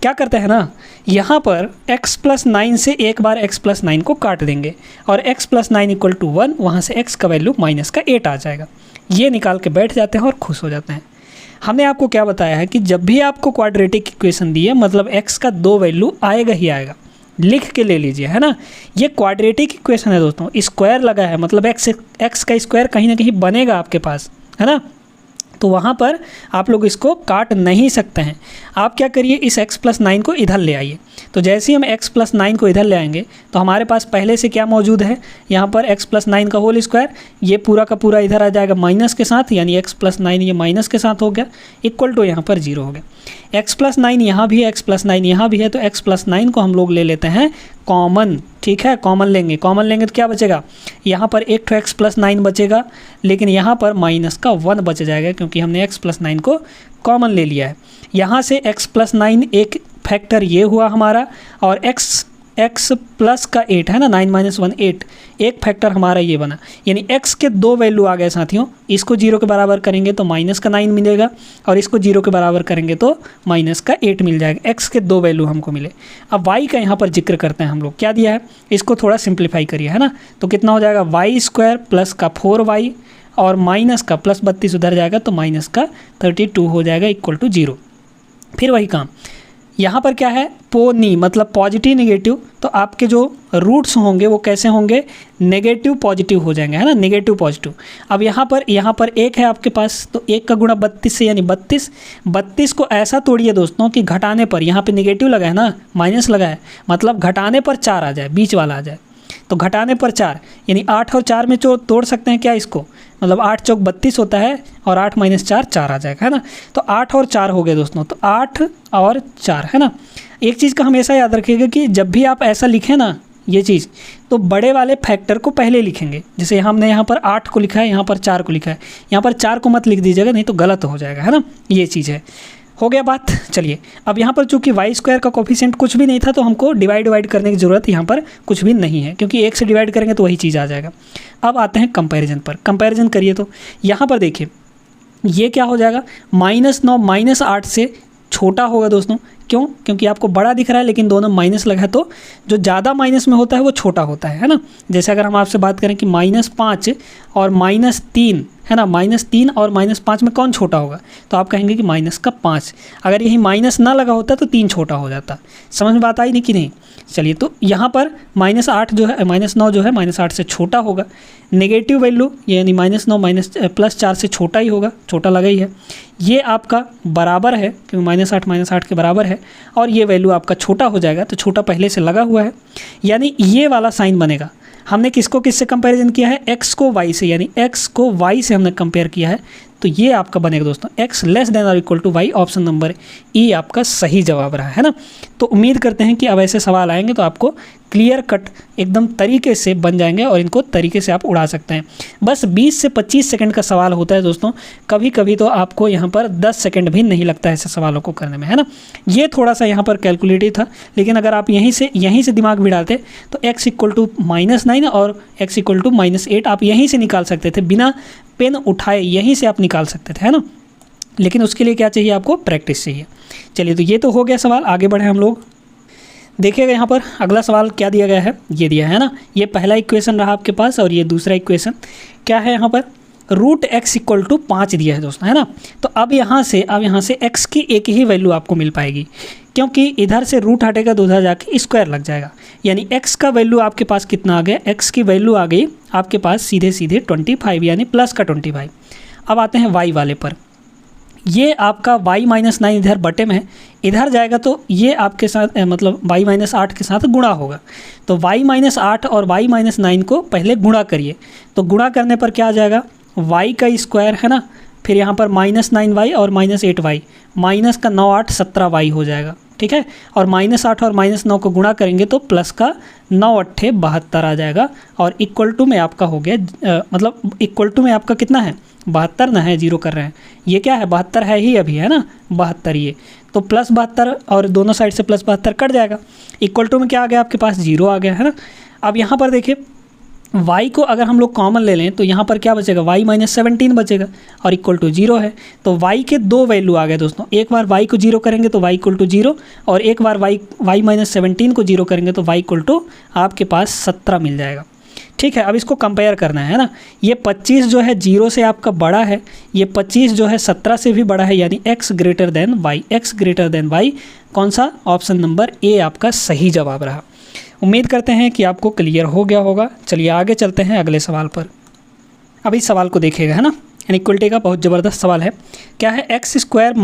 क्या करते हैं ना, यहाँ पर x+9 से एक बार x+9 को काट देंगे और x+9 इक्वल टू 1, वहाँ से x का वैल्यू -8 आ जाएगा। ये निकाल के बैठ जाते हैं और खुश हो जाते हैं। हमने आपको क्या बताया है कि जब भी आपको क्वाड्रेटिक इक्वेशन दी है, मतलब x का 2 वैल्यू आएगा ही आएगा, लिख के ले लीजिए, है ना। ये क्वाड्रेटिक इक्वेशन है दोस्तों, स्क्वायर लगा है, मतलब x का स्क्वायर कहीं ना कहीं बनेगा आपके पास, है ना। तो वहाँ पर आप लोग इसको काट नहीं सकते हैं। आप क्या करिए, इस x+9 को इधर ले आइए। तो जैसे ही हम x+9 को इधर ले आएंगे तो हमारे पास पहले से क्या मौजूद है, यहाँ पर x+9 का होल स्क्वायर, ये पूरा का पूरा इधर आ जाएगा माइनस के साथ, यानी x+9 ये माइनस के साथ हो गया, इक्वल टू यहाँ पर 0 हो गया। x+9 यहाँ भी है, x+9 यहाँ भी है, तो x+9 को हम लोग ले लेते हैं कॉमन, ठीक है। कॉमन लेंगे तो क्या बचेगा, यहाँ पर एक तो x+9 बचेगा, लेकिन यहाँ पर -1 बच जाएगा क्योंकि हमने x+9 को कॉमन ले लिया है। यहाँ से x+9 एक फैक्टर ये हुआ हमारा, और x प्लस का 8 है ना, 9 - 1 8, एक फैक्टर हमारा ये बना, यानी x के 2 वैल्यू आ गए साथियों। इसको 0 के बराबर करेंगे तो -9 मिलेगा, और इसको 0 के बराबर करेंगे तो -8 मिल जाएगा। x के 2 वैल्यू हमको मिले। अब y का यहाँ पर जिक्र करते हैं हम लोग, क्या दिया है, इसको थोड़ा सिंप्लीफाई करिए, है ना। तो कितना हो जाएगा, y² प्लस का 4y और माइनस का प्लस 32 उधर जाएगा तो माइनस का 32 हो जाएगा इक्वल टू 0। फिर वही काम यहाँ पर क्या है, पोनी मतलब पॉजिटिव नेगेटिव, तो आपके जो रूट्स होंगे वो कैसे होंगे, नेगेटिव पॉजिटिव हो जाएंगे, है ना, नेगेटिव पॉजिटिव। अब यहाँ पर एक है आपके पास, तो 1 का गुणा 32 से यानी 32 को ऐसा तोड़िए दोस्तों कि घटाने पर, यहाँ पे नेगेटिव लगा है ना, माइनस लगा है, मतलब घटाने पर 4 आ जाए, बीच वाला आ जाए। तो घटाने पर 4 यानी 8 और 4 में तोड़ सकते हैं क्या इसको, मतलब 8 चौक 32 होता है और 8 - 4 4 आ जाएगा, है ना। तो 8 और 4 हो गए दोस्तों, तो 8 और 4, है ना। एक चीज़ का हमेशा याद रखिएगा कि जब भी आप ऐसा लिखें ना ये चीज़, तो बड़े वाले फैक्टर को पहले लिखेंगे। जैसे हमने यहाँ पर 8 को लिखा है, यहाँ पर 4 को लिखा है, यहाँ पर 4 को मत लिख दीजिएगा, नहीं तो गलत हो जाएगा, है ना। ये चीज़ है, हो गया बात। चलिए अब यहाँ पर चूंकि y² का कोफिशिएंट कुछ भी नहीं था, तो हमको डिवाइड करने की ज़रूरत यहाँ पर कुछ भी नहीं है, क्योंकि 1 से डिवाइड करेंगे तो वही चीज़ आ जाएगा। अब आते हैं कंपैरिजन पर, कंपैरिजन करिए तो यहाँ पर देखिए ये क्या हो जाएगा, -9 -8 से छोटा होगा दोस्तों। क्यों, क्योंकि आपको बड़ा दिख रहा है लेकिन दोनों माइनस लगा है, तो जो ज़्यादा माइनस में होता है वो छोटा होता है ना। जैसे अगर हम आपसे बात करें कि -5 और -3 है ना, -3 और -5 में कौन छोटा होगा, तो आप कहेंगे कि -5। अगर यही माइनस ना लगा होता तो 3 छोटा हो जाता। समझ में बात आई नहीं कि नहीं। चलिए तो यहाँ पर -8 जो है, -9 जो है -8 से छोटा होगा। नेगेटिव वैल्यू यानी -9 +4 से छोटा ही होगा, छोटा लगा ही है। ये आपका बराबर है क्योंकि -8 के बराबर है, और ये वैल्यू आपका छोटा हो जाएगा, तो छोटा पहले से लगा हुआ है, यानी ये वाला साइन बनेगा। हमने किसको किससे कंपैरिजन किया है, x को y से, यानी x को y से हमने कंपेयर किया है, तो ये आपका बनेगा दोस्तों x < y। ऑप्शन नंबर ई आपका सही जवाब रहा, है ना। तो उम्मीद करते हैं कि अब ऐसे सवाल आएंगे तो आपको क्लियर कट एकदम तरीके से बन जाएंगे और इनको तरीके से आप उड़ा सकते हैं। बस 20 से 25 सेकंड का सवाल होता है दोस्तों, कभी कभी तो आपको यहाँ पर 10 सेकंड भी नहीं लगता है ऐसे सवालों को करने में, है ना। ये थोड़ा सा यहाँ पर कैलकुलेटिव था, लेकिन अगर आप यहीं से दिमाग भी डालते तो x = -9 और x = -8 आप यहीं से निकाल सकते थे, बिना पेन उठाए यहीं से आप निकाल सकते थे, है ना। लेकिन उसके लिए क्या चाहिए, आपको प्रैक्टिस चाहिए। चलिए तो ये तो हो गया सवाल, आगे बढ़े हम लोग। देखिएगा यहाँ पर अगला सवाल क्या दिया गया है, ये दिया है ना, ये पहला इक्वेशन रहा आपके पास, और ये दूसरा इक्वेशन क्या है, यहाँ पर √x = 5 दिया है दोस्तों, है ना। तो अब यहाँ से x की एक ही वैल्यू आपको मिल पाएगी, क्योंकि इधर से रूट हटेगा तो उधर जाके स्क्वायर लग जाएगा, यानी x का वैल्यू आपके पास कितना आ गया, x की वैल्यू आ गई आपके पास सीधे 25, यानी प्लस का 25। अब आते हैं y वाले पर, ये आपका y - 9 इधर बटे में है, इधर जाएगा तो ये आपके साथ मतलब y - 8 के साथ गुणा होगा। तो y - 8 और y - 9 को पहले गुणा करिए, तो गुणा करने पर क्या आ जाएगा, y का स्क्वायर, है ना, फिर यहाँ पर -9y और -8y, माइनस का 9 8 17y हो जाएगा, ठीक है। और -8 और -9 को गुणा करेंगे तो प्लस का 9 अट्ठे 72 आ जाएगा। और इक्वल टू में आपका हो गया मतलब इक्वल टू में आपका कितना है 72 ना है, जीरो कर रहे हैं, ये क्या है 72 है ही अभी, है ना 72 ये, तो +72 और दोनों साइड से +72 कट जाएगा। इक्वल टू में क्या आ गया आपके पास 0 आ गया, है ना। अब यहाँ पर देखिए y को अगर हम लोग कॉमन ले लें तो यहाँ पर क्या बचेगा y -17 बचेगा और इक्वल टू 0 है। तो y के दो वैल्यू आ गए दोस्तों, एक बार y को 0 करेंगे तो y इक्वल टू 0 और एक बार y -17 को 0 करेंगे तो y इक्वल टू आपके पास 17 मिल जाएगा। ठीक है, अब इसको कंपेयर करना है ना। ये 25 जो है 0 से आपका बड़ा है, ये 25 जो है 17 से भी बड़ा है, यानी x greater than y, x greater than y। कौन सा? ऑप्शन नंबर ए आपका सही जवाब रहा। उम्मीद करते हैं कि आपको क्लियर हो गया होगा। चलिए आगे चलते हैं अगले सवाल पर। अब इस सवाल को देखिएगा, है ना, इनइक्वलिटी का बहुत ज़बरदस्त सवाल है। क्या है? x² -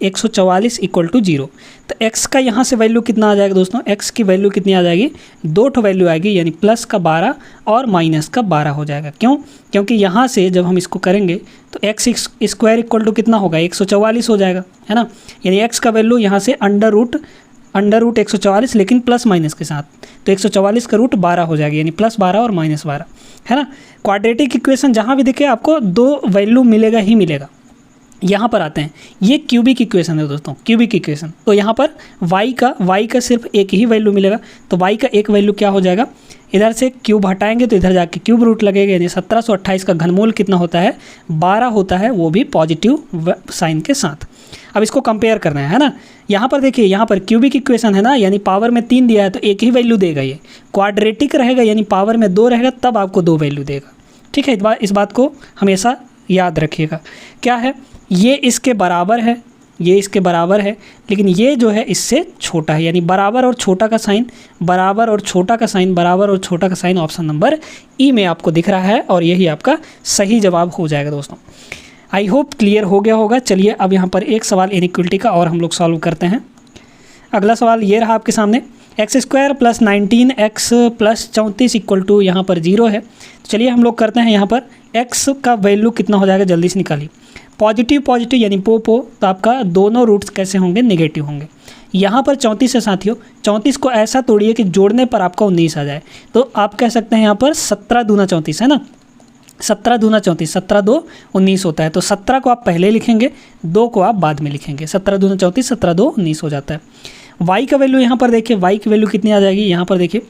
144 equal to 0। तो x का यहाँ से वैल्यू कितना आ जाएगा दोस्तों? x की वैल्यू कितनी आ जाएगी? 2 वैल्यू आएगी, यानी प्लस का 12 और माइनस का 12 हो जाएगा। क्यों? क्योंकि यहाँ से जब हम इसको करेंगे तो x² इक्वल टू कितना होगा? 144 हो जाएगा, है ना। यानी x का वैल्यू यहाँ से अंडर रूट 144 लेकिन प्लस माइनस के साथ, तो 144 का रूट 12 हो जाएगा, यानी +12 और -12, है ना। क्वाड्रेटिक इक्वेशन जहाँ भी दिखे आपको 2 वैल्यू मिलेगा ही मिलेगा। यहाँ पर आते हैं, ये क्यूबिक इक्वेशन है दोस्तों, क्यूबिक इक्वेशन। तो यहाँ पर y का सिर्फ एक ही वैल्यू मिलेगा, तो y का एक वैल्यू क्या हो जाएगा? इधर से क्यूब हटाएंगे तो इधर जाके क्यूब रूट लगेगा, यानी 1728 का घनमूल कितना होता है? 12 होता है, वो भी पॉजिटिव साइन के साथ। अब इसको कंपेयर करना है ना। यहाँ पर देखिए, यहाँ पर क्यूबिक इक्वेशन है ना, यानी पावर में 3 दिया है तो एक ही वैल्यू देगा। ये क्वाड्रेटिक रहेगा यानी पावर में 2 रहेगा, तब आपको 2 वैल्यू देगा। ठीक है, इस बात को हमेशा याद रखिएगा। क्या है? ये इसके बराबर है, ये इसके बराबर है, लेकिन ये जो है इससे छोटा है, यानी बराबर और छोटा का साइन, बराबर और छोटा का साइन, बराबर और छोटा का साइन ऑप्शन नंबर ई में आपको दिख रहा है, और यही आपका सही जवाब हो जाएगा दोस्तों। आई होप क्लियर हो गया होगा। चलिए अब यहाँ पर एक सवाल इनइक्वलिटी का और हम लोग सॉल्व करते हैं। अगला सवाल ये रहा आपके सामने, x² + 19x + 34 इक्वल टू यहाँ पर 0 है। तो चलिए हम लोग करते हैं, यहाँ पर x का वैल्यू कितना हो जाएगा जल्दी से निकालिए। पॉजिटिव यानी पो, तो आपका दोनों रूट्स कैसे होंगे? नेगेटिव होंगे। यहाँ पर 34 है साथियों, 34 को ऐसा तोड़िए कि जोड़ने पर आपका 19 आ जाए, तो आप कह सकते हैं यहाँ पर 17 दूना 34, है ना, 17 दूना 34, 17 2 19 होता है। तो 17 को आप पहले लिखेंगे, 2 को आप बाद में लिखेंगे। 17 दूना 34, 17 2 19 हो जाता है। y का वैल्यू यहाँ पर देखिए, y की वैल्यू कितनी आ जाएगी? यहाँ पर देखिए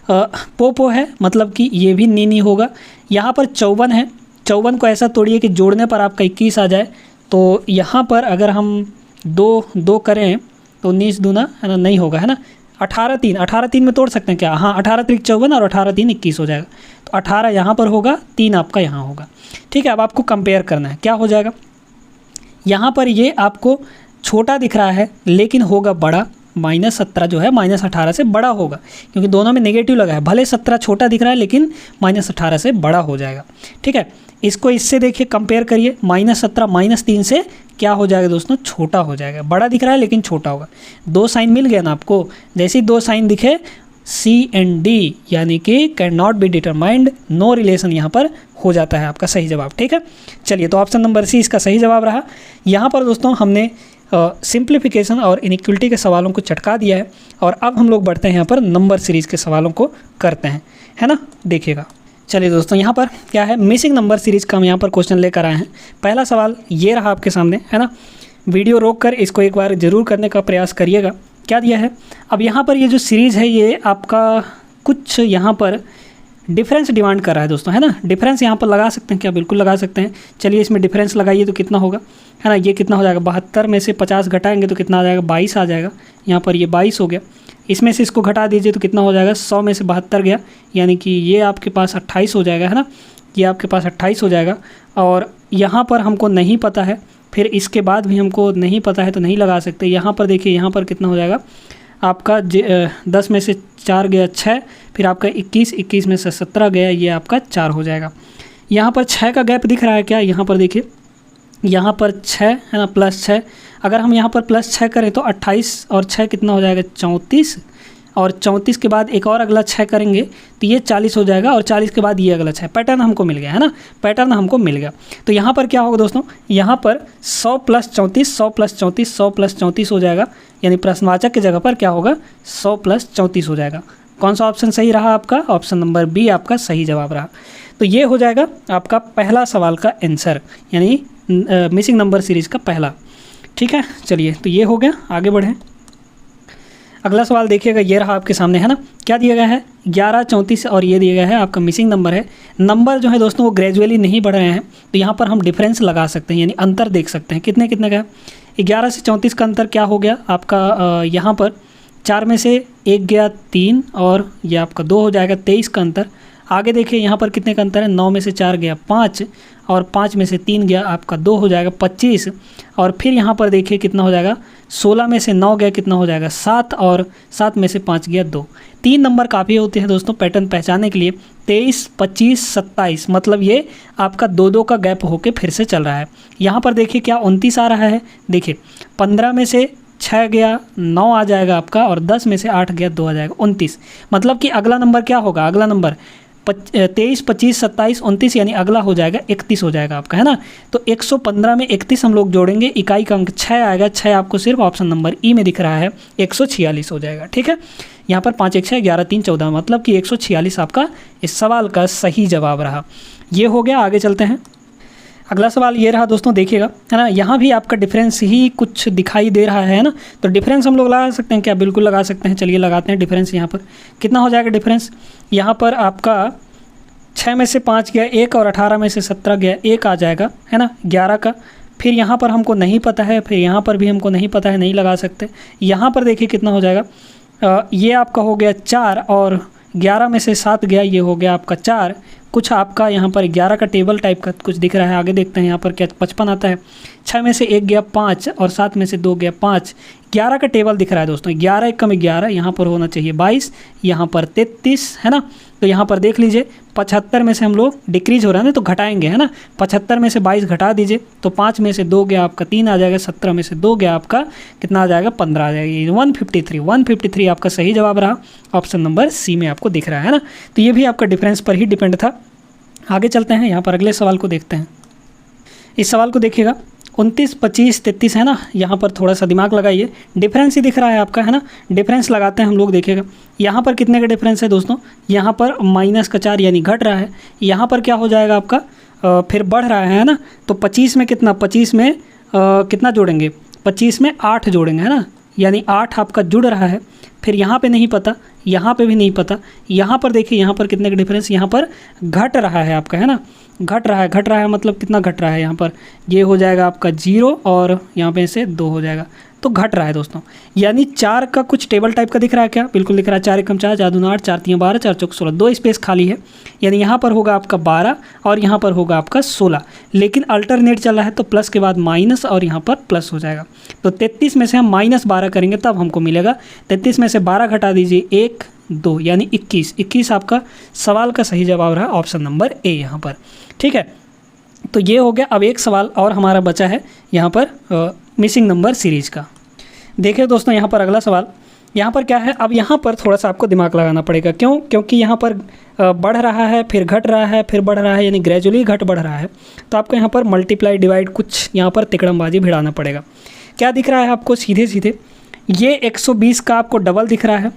पो है, मतलब कि ये भी नी होगा। यहाँ पर 54 है, 54 को ऐसा तोड़िए कि जोड़ने पर आपका 21 आ जाए। तो यहाँ पर अगर हम 2 करें तो 19 दूना, है ना, नहीं होगा, है ना। 18 3 में तोड़ सकते हैं क्या? हाँ, 18 3 54 और 18 3 21 हो जाएगा। तो 18 यहाँ पर होगा, 3 आपका यहाँ होगा। ठीक है, अब आपको कंपेयर करना है, क्या हो जाएगा? यहाँ पर ये आपको छोटा दिख रहा है लेकिन होगा बड़ा, -17 जो है -18 से बड़ा होगा, क्योंकि दोनों में नेगेटिव लगा है। भले 17 छोटा दिख रहा है लेकिन -18 से बड़ा हो जाएगा। ठीक है, इसको इससे देखिए कंपेयर करिए, -17 -3 से क्या हो जाएगा दोस्तों? छोटा हो जाएगा। बड़ा दिख रहा है लेकिन छोटा होगा। 2 साइन मिल गया ना आपको। जैसे ही 2 साइन दिखे C and D, यानी कि can not be determined, no relation यहाँ पर हो जाता है आपका सही जवाब। ठीक है, चलिए तो ऑप्शन नंबर सी इसका सही जवाब रहा। यहाँ पर दोस्तों हमने सिंप्लीफिकेशन और इनइक्वलिटी के सवालों को चटका दिया है, और अब हम लोग बढ़ते हैं यहाँ पर नंबर सीरीज़ के सवालों को करते हैं, है ना। देखिएगा, चलिए दोस्तों यहाँ पर क्या है, मिसिंग नंबर सीरीज़ का हम यहाँ पर क्वेश्चन लेकर आए हैं। पहला सवाल ये रहा आपके सामने, है ना। वीडियो रोक कर इसको एक बार ज़रूर करने का प्रयास करिएगा। क्या दिया है? अब यहाँ पर ये जो सीरीज़ है ये आपका कुछ यहाँ पर डिफरेंस डिमांड कर रहा है दोस्तों, है ना। डिफरेंस यहाँ पर लगा सकते हैं क्या? बिल्कुल लगा सकते हैं। चलिए इसमें डिफरेंस लगाइए तो कितना होगा, है ना। ये कितना हो जाएगा? 72 में से 50 घटाएंगे तो कितना आ जाएगा? 22 आ जाएगा। यहाँ पर ये 22 हो गया। इसमें से इसको घटा दीजिए तो कितना हो जाएगा? 100 में से 72 गया, यानी कि ये आपके पास 28 हो जाएगा, है ना। ये आपके पास 28 हो जाएगा। और यहाँ पर हमको नहीं पता है, फिर इसके बाद भी हमको नहीं पता है तो नहीं लगा सकते। यहाँ पर देखिए, यहाँ पर कितना हो जाएगा आपका 10 में से 4 गया 6, फिर आपका 21 में से 17 गया, ये आपका 4 हो जाएगा। यहाँ पर 6 का गैप दिख रहा है क्या? यहाँ पर देखिए, यहाँ पर 6 है ना, +6। अगर हम यहाँ पर +6 करें तो 28 और 6 कितना हो जाएगा? 34, और 34 के बाद एक और अगला 6 करेंगे तो ये 40 हो जाएगा, और 40 के बाद ये अगला 6। पैटर्न हमको मिल गया है ना, पैटर्न हमको मिल गया। तो यहाँ पर क्या होगा दोस्तों, यहाँ पर 100 + 34, 100 + 34, 100 + 34 हो जाएगा, यानी प्रश्नवाचक की जगह पर क्या होगा 100 + 34 हो जाएगा। कौन सा ऑप्शन सही रहा आपका, ऑप्शन नंबर बी आपका सही जवाब रहा। तो ये हो जाएगा आपका पहला सवाल का आंसर, यानी मिसिंग नंबर सीरीज़ का पहला। ठीक है, चलिए तो ये हो गया, आगे बढ़ें। अगला सवाल देखिएगा, ये रहा आपके सामने है ना, क्या दिया गया है 11, 34 और ये दिया गया है आपका मिसिंग नंबर है। नंबर जो है दोस्तों वो ग्रेजुअली नहीं बढ़ रहे हैं, तो यहाँ पर हम डिफरेंस लगा सकते हैं, यानी अंतर देख सकते हैं कितने कितने का है। 11 से 34 का अंतर क्या हो गया आपका, यहाँ पर 4 में से 1 गया 3, और ये आपका 2 हो जाएगा, 23 का अंतर। आगे देखिए यहाँ पर कितने का अंतर है, 9 में से 4 गया 5, और 5 में से 3 गया आपका 2 हो जाएगा 25, और फिर यहाँ पर देखिए कितना हो जाएगा, 16 में से 9 गया कितना हो जाएगा 7, और 7 में से 5 गया 2। 3 नंबर काफ़ी होते हैं दोस्तों पैटर्न पहचानने के लिए। 23, 25, 27, मतलब ये आपका 2-2 का गैप होके फिर से चल रहा है। यहाँ पर देखिए क्या 29 आ रहा है, देखिए 15 में से 6 गया 9 आ जाएगा आपका, और 10 में से 8 गया 2 आ जाएगा 29। मतलब कि अगला नंबर क्या होगा, अगला नंबर 23, 25, 27, 29, यानी अगला हो जाएगा 31 हो जाएगा आपका, है ना। तो 115 में 31 हम लोग जोड़ेंगे, इकाई का अंक 6 आएगा। 6 आपको सिर्फ ऑप्शन नंबर ई में दिख रहा है, 146 हो जाएगा। ठीक है, यहाँ पर 5, 1, 6, 11, 3, 14, मतलब कि 146 आपका इस सवाल का सही जवाब रहा। ये हो गया, आगे चलते हैं। अगला सवाल ये रहा दोस्तों, देखिएगा है ना, यहाँ भी आपका डिफरेंस ही कुछ दिखाई दे रहा है ना। तो डिफरेंस हम लोग लगा सकते हैं क्या, बिल्कुल लगा सकते हैं। चलिए लगाते हैं डिफरेंस। यहाँ पर कितना हो जाएगा डिफरेंस, यहाँ पर आपका 6 में से 5 गया 1, और 18 में से 17 गया 1 आ जाएगा, है ना, 11 का। फिर यहाँ पर हमको नहीं पता है, फिर यहाँ पर भी हमको नहीं पता है, नहीं लगा सकते। यहाँ पर देखिए कितना हो जाएगा, ये आपका हो गया 4, और 11 में से 7 गया, ये हो गया आपका 4। कुछ आपका यहाँ पर 11 का टेबल टाइप का कुछ दिख रहा है, आगे देखते हैं यहाँ पर क्या 55 आता है। 6 में से 1 गया 5, और 7 में से 2 गया 5। 11 का टेबल दिख रहा है दोस्तों, 11 1 कम 11, यहाँ पर होना चाहिए 22, यहाँ पर 33, है ना। तो यहाँ पर देख लीजिए 75 में से हम लोग डिक्रीज हो रहा है ना, तो घटाएंगे, है ना। 75 में से 22 घटा दीजिए, तो 5 में से 2 गया आपका 3 आ जाएगा, 17 में से 2 गया आपका कितना आ जाएगा 15 आ जाएगा, 153 आपका सही जवाब रहा। ऑप्शन नंबर सी में आपको दिख रहा है ना। तो ये भी आपका डिफरेंस पर ही डिपेंड था। आगे चलते हैं, यहाँ पर अगले सवाल को देखते हैं। इस सवाल को देखिएगा, 29, 25, 33 है ना, यहाँ पर थोड़ा सा दिमाग लगाइए, डिफरेंस ही दिख रहा है आपका, है ना। डिफरेंस लगाते हैं हम लोग, देखिएगा यहाँ पर कितने का डिफरेंस है दोस्तों, यहाँ पर -4 यानी घट रहा है। यहाँ पर क्या हो जाएगा आपका फिर बढ़ रहा है ना। तो 25 में कितना, 25 में कितना जोड़ेंगे, 25 में 8 जोड़ेंगे, है ना, यानी 8 आपका जुड़ रहा है। फिर यहाँ पे नहीं पता, यहाँ पे भी नहीं पता। यहाँ पर देखिए, यहाँ पर कितने का डिफरेंस, यहाँ पर घट रहा है आपका, है ना, घट रहा है मतलब कितना घट रहा है, यहाँ पर ये हो जाएगा आपका 0, और यहाँ पे से 2 हो जाएगा, तो घट रहा है दोस्तों। यानी 4 का कुछ टेबल टाइप का दिख रहा है क्या, बिल्कुल दिख रहा है। 4 1 4, 4 2 8, 4 3 12, 4 4 16, 2 स्पेस खाली है, यानी यहाँ पर होगा आपका 12, और यहाँ पर होगा आपका 16। लेकिन अल्टरनेट चल रहा है, तो प्लस के बाद माइनस, और यहाँ पर प्लस हो जाएगा। तो 33 में से हम -12 करेंगे तब हमको मिलेगा। 33 में से 12 घटा दीजिए, 1 2, यानी 21 आपका सवाल का सही जवाब रहा, ऑप्शन नंबर ए यहाँ पर। ठीक है, तो ये हो गया। अब एक सवाल और हमारा बचा है यहाँ पर मिसिंग नंबर सीरीज़ का। देखिए दोस्तों, यहाँ पर अगला सवाल, यहाँ पर क्या है, अब यहाँ पर थोड़ा सा आपको दिमाग लगाना पड़ेगा। क्यों, क्योंकि यहाँ पर बढ़ रहा है, फिर घट रहा है, फिर बढ़ रहा है, यानी ग्रेजुअली घट बढ़ रहा है। तो आपको यहाँ पर मल्टीप्लाई डिवाइड कुछ यहाँ पर तिकड़मबाजी भिड़ाना पड़ेगा। क्या दिख रहा है आपको, सीधे सीधे ये 120 का आपको डबल दिख रहा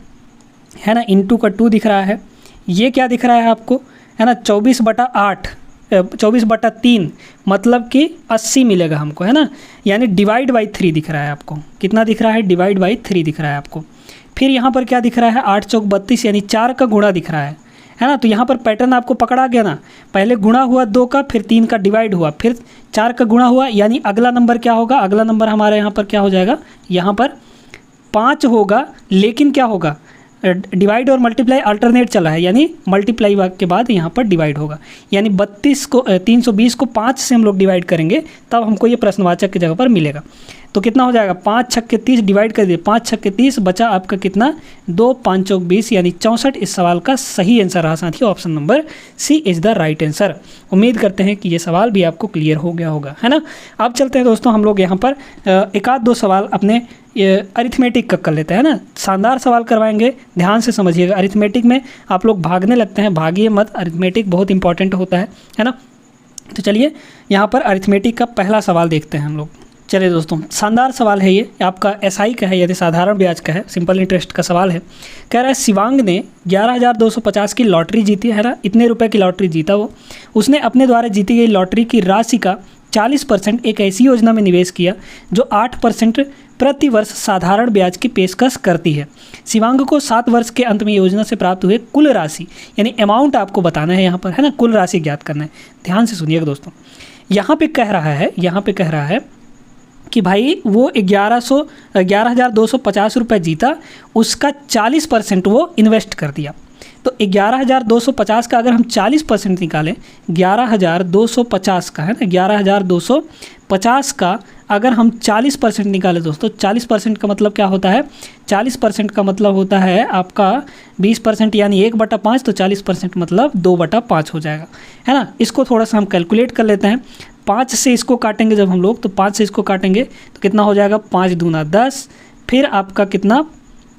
है ना, इंटू का 2 दिख रहा है। ये क्या दिख रहा है आपको, है ना, 24/3, मतलब कि 80 मिलेगा हमको, है ना, यानी डिवाइड बाई 3 दिख रहा है आपको। कितना दिख रहा है, डिवाइड बाई 3 दिख रहा है आपको। फिर यहाँ पर क्या दिख रहा है, 8 चौक 32, यानी 4 का गुणा दिख रहा है ना। तो यहाँ पर पैटर्न आपको पकड़ा गया ना, पहले गुणा हुआ 2 का, फिर 3 का डिवाइड हुआ, फिर 4 का गुणा हुआ, यानी अगला नंबर क्या होगा, अगला नंबर हमारे यहाँ पर क्या हो जाएगा, यहाँ पर 5 होगा। लेकिन क्या होगा, डिवाइड और मल्टीप्लाई अल्टरनेट चला है, यानी मल्टीप्लाई के बाद यहाँ पर डिवाइड होगा। यानी 320 को 5 से हम लोग डिवाइड करेंगे, तब हमको ये प्रश्नवाचक की जगह पर मिलेगा। तो कितना हो जाएगा 5 छक्के 30 डिवाइड कर दिए, 5 छक्के 30 बचा आपका कितना 2 5 चौक 20 यानी 64। इस सवाल का सही आंसर रहा साथियों option number C is the right answer. उम्मीद करते हैं कि ये सवाल भी आपको क्लियर हो गया होगा, है ना। अब चलते हैं दोस्तों हम लोग यहाँ पर एक आध दो सवाल अपने अरिथमेटिक का कर लेते हैं ना। शानदार सवाल करवाएंगे, ध्यान से समझिएगा। अरिथमेटिक में आप लोग भागने लगते हैं, भागिए मत, अरिथमेटिक बहुत इंपॉर्टेंट होता है ना। तो चलिए यहाँ पर अरिथमेटिक का पहला सवाल देखते हैं हम लोग। चलिए दोस्तों, शानदार सवाल है ये, आपका एसआई का है, यदि साधारण ब्याज का है, सिंपल इंटरेस्ट का सवाल है। कह रहा है शिवांग ने 11,250 की लॉटरी जीती है ना, इतने रुपए की लॉटरी जीता वो। उसने अपने द्वारा जीती गई लॉटरी की राशि का 40% एक ऐसी योजना में निवेश किया जो 8% प्रति वर्ष साधारण ब्याज की पेशकश करती है। शिवांग को 7 वर्ष के अंत में योजना से प्राप्त हुए कुल राशि यानी अमाउंट आपको बताना है यहाँ पर, है ना, कुल राशि ज्ञात करना है। ध्यान से सुनिएगा दोस्तों, यहाँ पे कह रहा है कि भाई वो 11,250 रुपये जीता, उसका 40% वो इन्वेस्ट कर दिया। तो 11,250 का अगर हम 40% निकालें, 11,250 का है ना, 11,250 का अगर हम 40% निकालें दोस्तों, 40% का मतलब क्या होता है, 40% का मतलब होता है आपका 20% यानी 1/5, तो 40% मतलब 2/5 हो जाएगा, है ना। इसको थोड़ा सा हम कैलकुलेट कर लेते हैं। 5 से इसको काटेंगे जब हम लोग, तो 5 से इसको काटेंगे तो कितना हो जाएगा, 5 दूना 10, फिर आपका कितना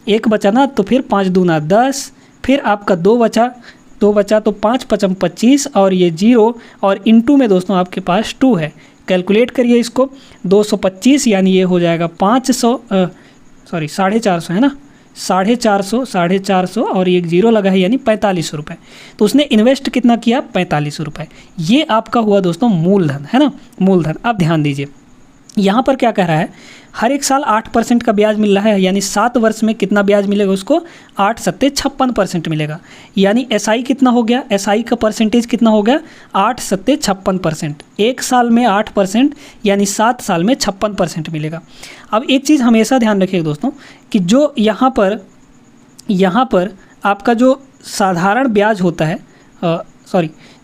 1 बचा ना, तो फिर 5 दूना 10, फिर आपका 2 बचा तो 5 5 25 और ये 0 और इनटू में दोस्तों आपके पास 2 है। कैलकुलेट करिए इसको, 225 यानी ये हो जाएगा 450 है ना, 450 और एक 0 लगा है यानी 45 रुपये। तो उसने इन्वेस्ट कितना किया, 45 रुपये। ये आपका हुआ दोस्तों मूलधन, है ना, मूलधन। अब ध्यान दीजिए यहाँ पर क्या कह रहा है, हर एक साल 8% का ब्याज मिल रहा है, यानी 7 वर्ष में कितना ब्याज मिलेगा उसको, 8 सत्ते 56% मिलेगा। यानी एसआई कितना हो गया, एसआई का परसेंटेज कितना हो गया, 8 सत्ते 56%। एक साल में 8% यानी 7 साल में 56% मिलेगा। अब एक चीज़ हमेशा ध्यान रखिएगा दोस्तों कि जो यहाँ पर आपका जो साधारण ब्याज होता है,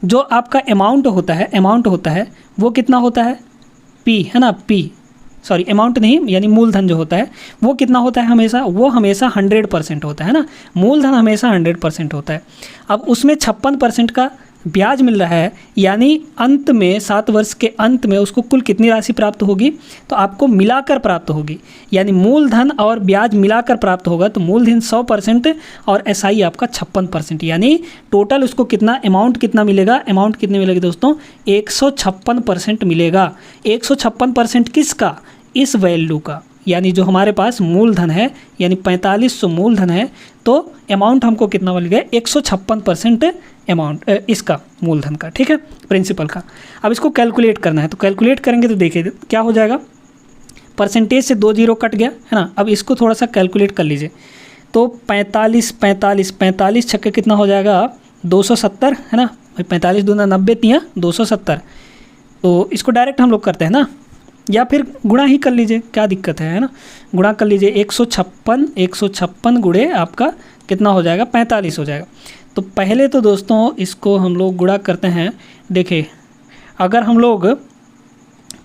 जो आपका अमाउंट होता है वो कितना होता है, पी, है ना, अमाउंट नहीं यानी मूलधन जो होता है वो कितना होता है, वो हमेशा 100% होता है ना, मूलधन हमेशा 100% होता है। अब उसमें 56% का ब्याज मिल रहा है, यानी अंत में 7 वर्ष के अंत में उसको कुल कितनी राशि प्राप्त होगी, तो आपको मिलाकर प्राप्त होगी, यानी मूलधन और ब्याज मिलाकर प्राप्त होगा। तो मूलधन 100% और एसआई आपका 56%, यानी टोटल उसको कितना अमाउंट कितना मिलेगा, अमाउंट कितने मिलेगी दोस्तों, 156% मिलेगा। 156% किसका, इस वैल्यू का, यानी जो हमारे पास मूलधन है यानी 4500 मूलधन है, तो अमाउंट हमको कितना मिल गया, 156% अमाउंट इसका मूलधन का, ठीक है, प्रिंसिपल का। अब इसको कैलकुलेट करना है, तो कैलकुलेट करेंगे तो देखिए क्या हो जाएगा, परसेंटेज से 2 0 कट गया, है ना। अब इसको थोड़ा सा कैलकुलेट कर लीजिए, तो 45 छक्के कितना हो जाएगा, 270, है ना, 45 दूना 90 तिया 270। तो इसको डायरेक्ट हम लोग करते हैं ना, या फिर गुणा ही कर लीजिए, क्या दिक्कत है ना, गुणा कर लीजिए। 156 गुणे आपका कितना हो जाएगा, 45 हो जाएगा। तो पहले तो दोस्तों इसको हम लोग गुणा करते हैं। देखिए अगर हम लोग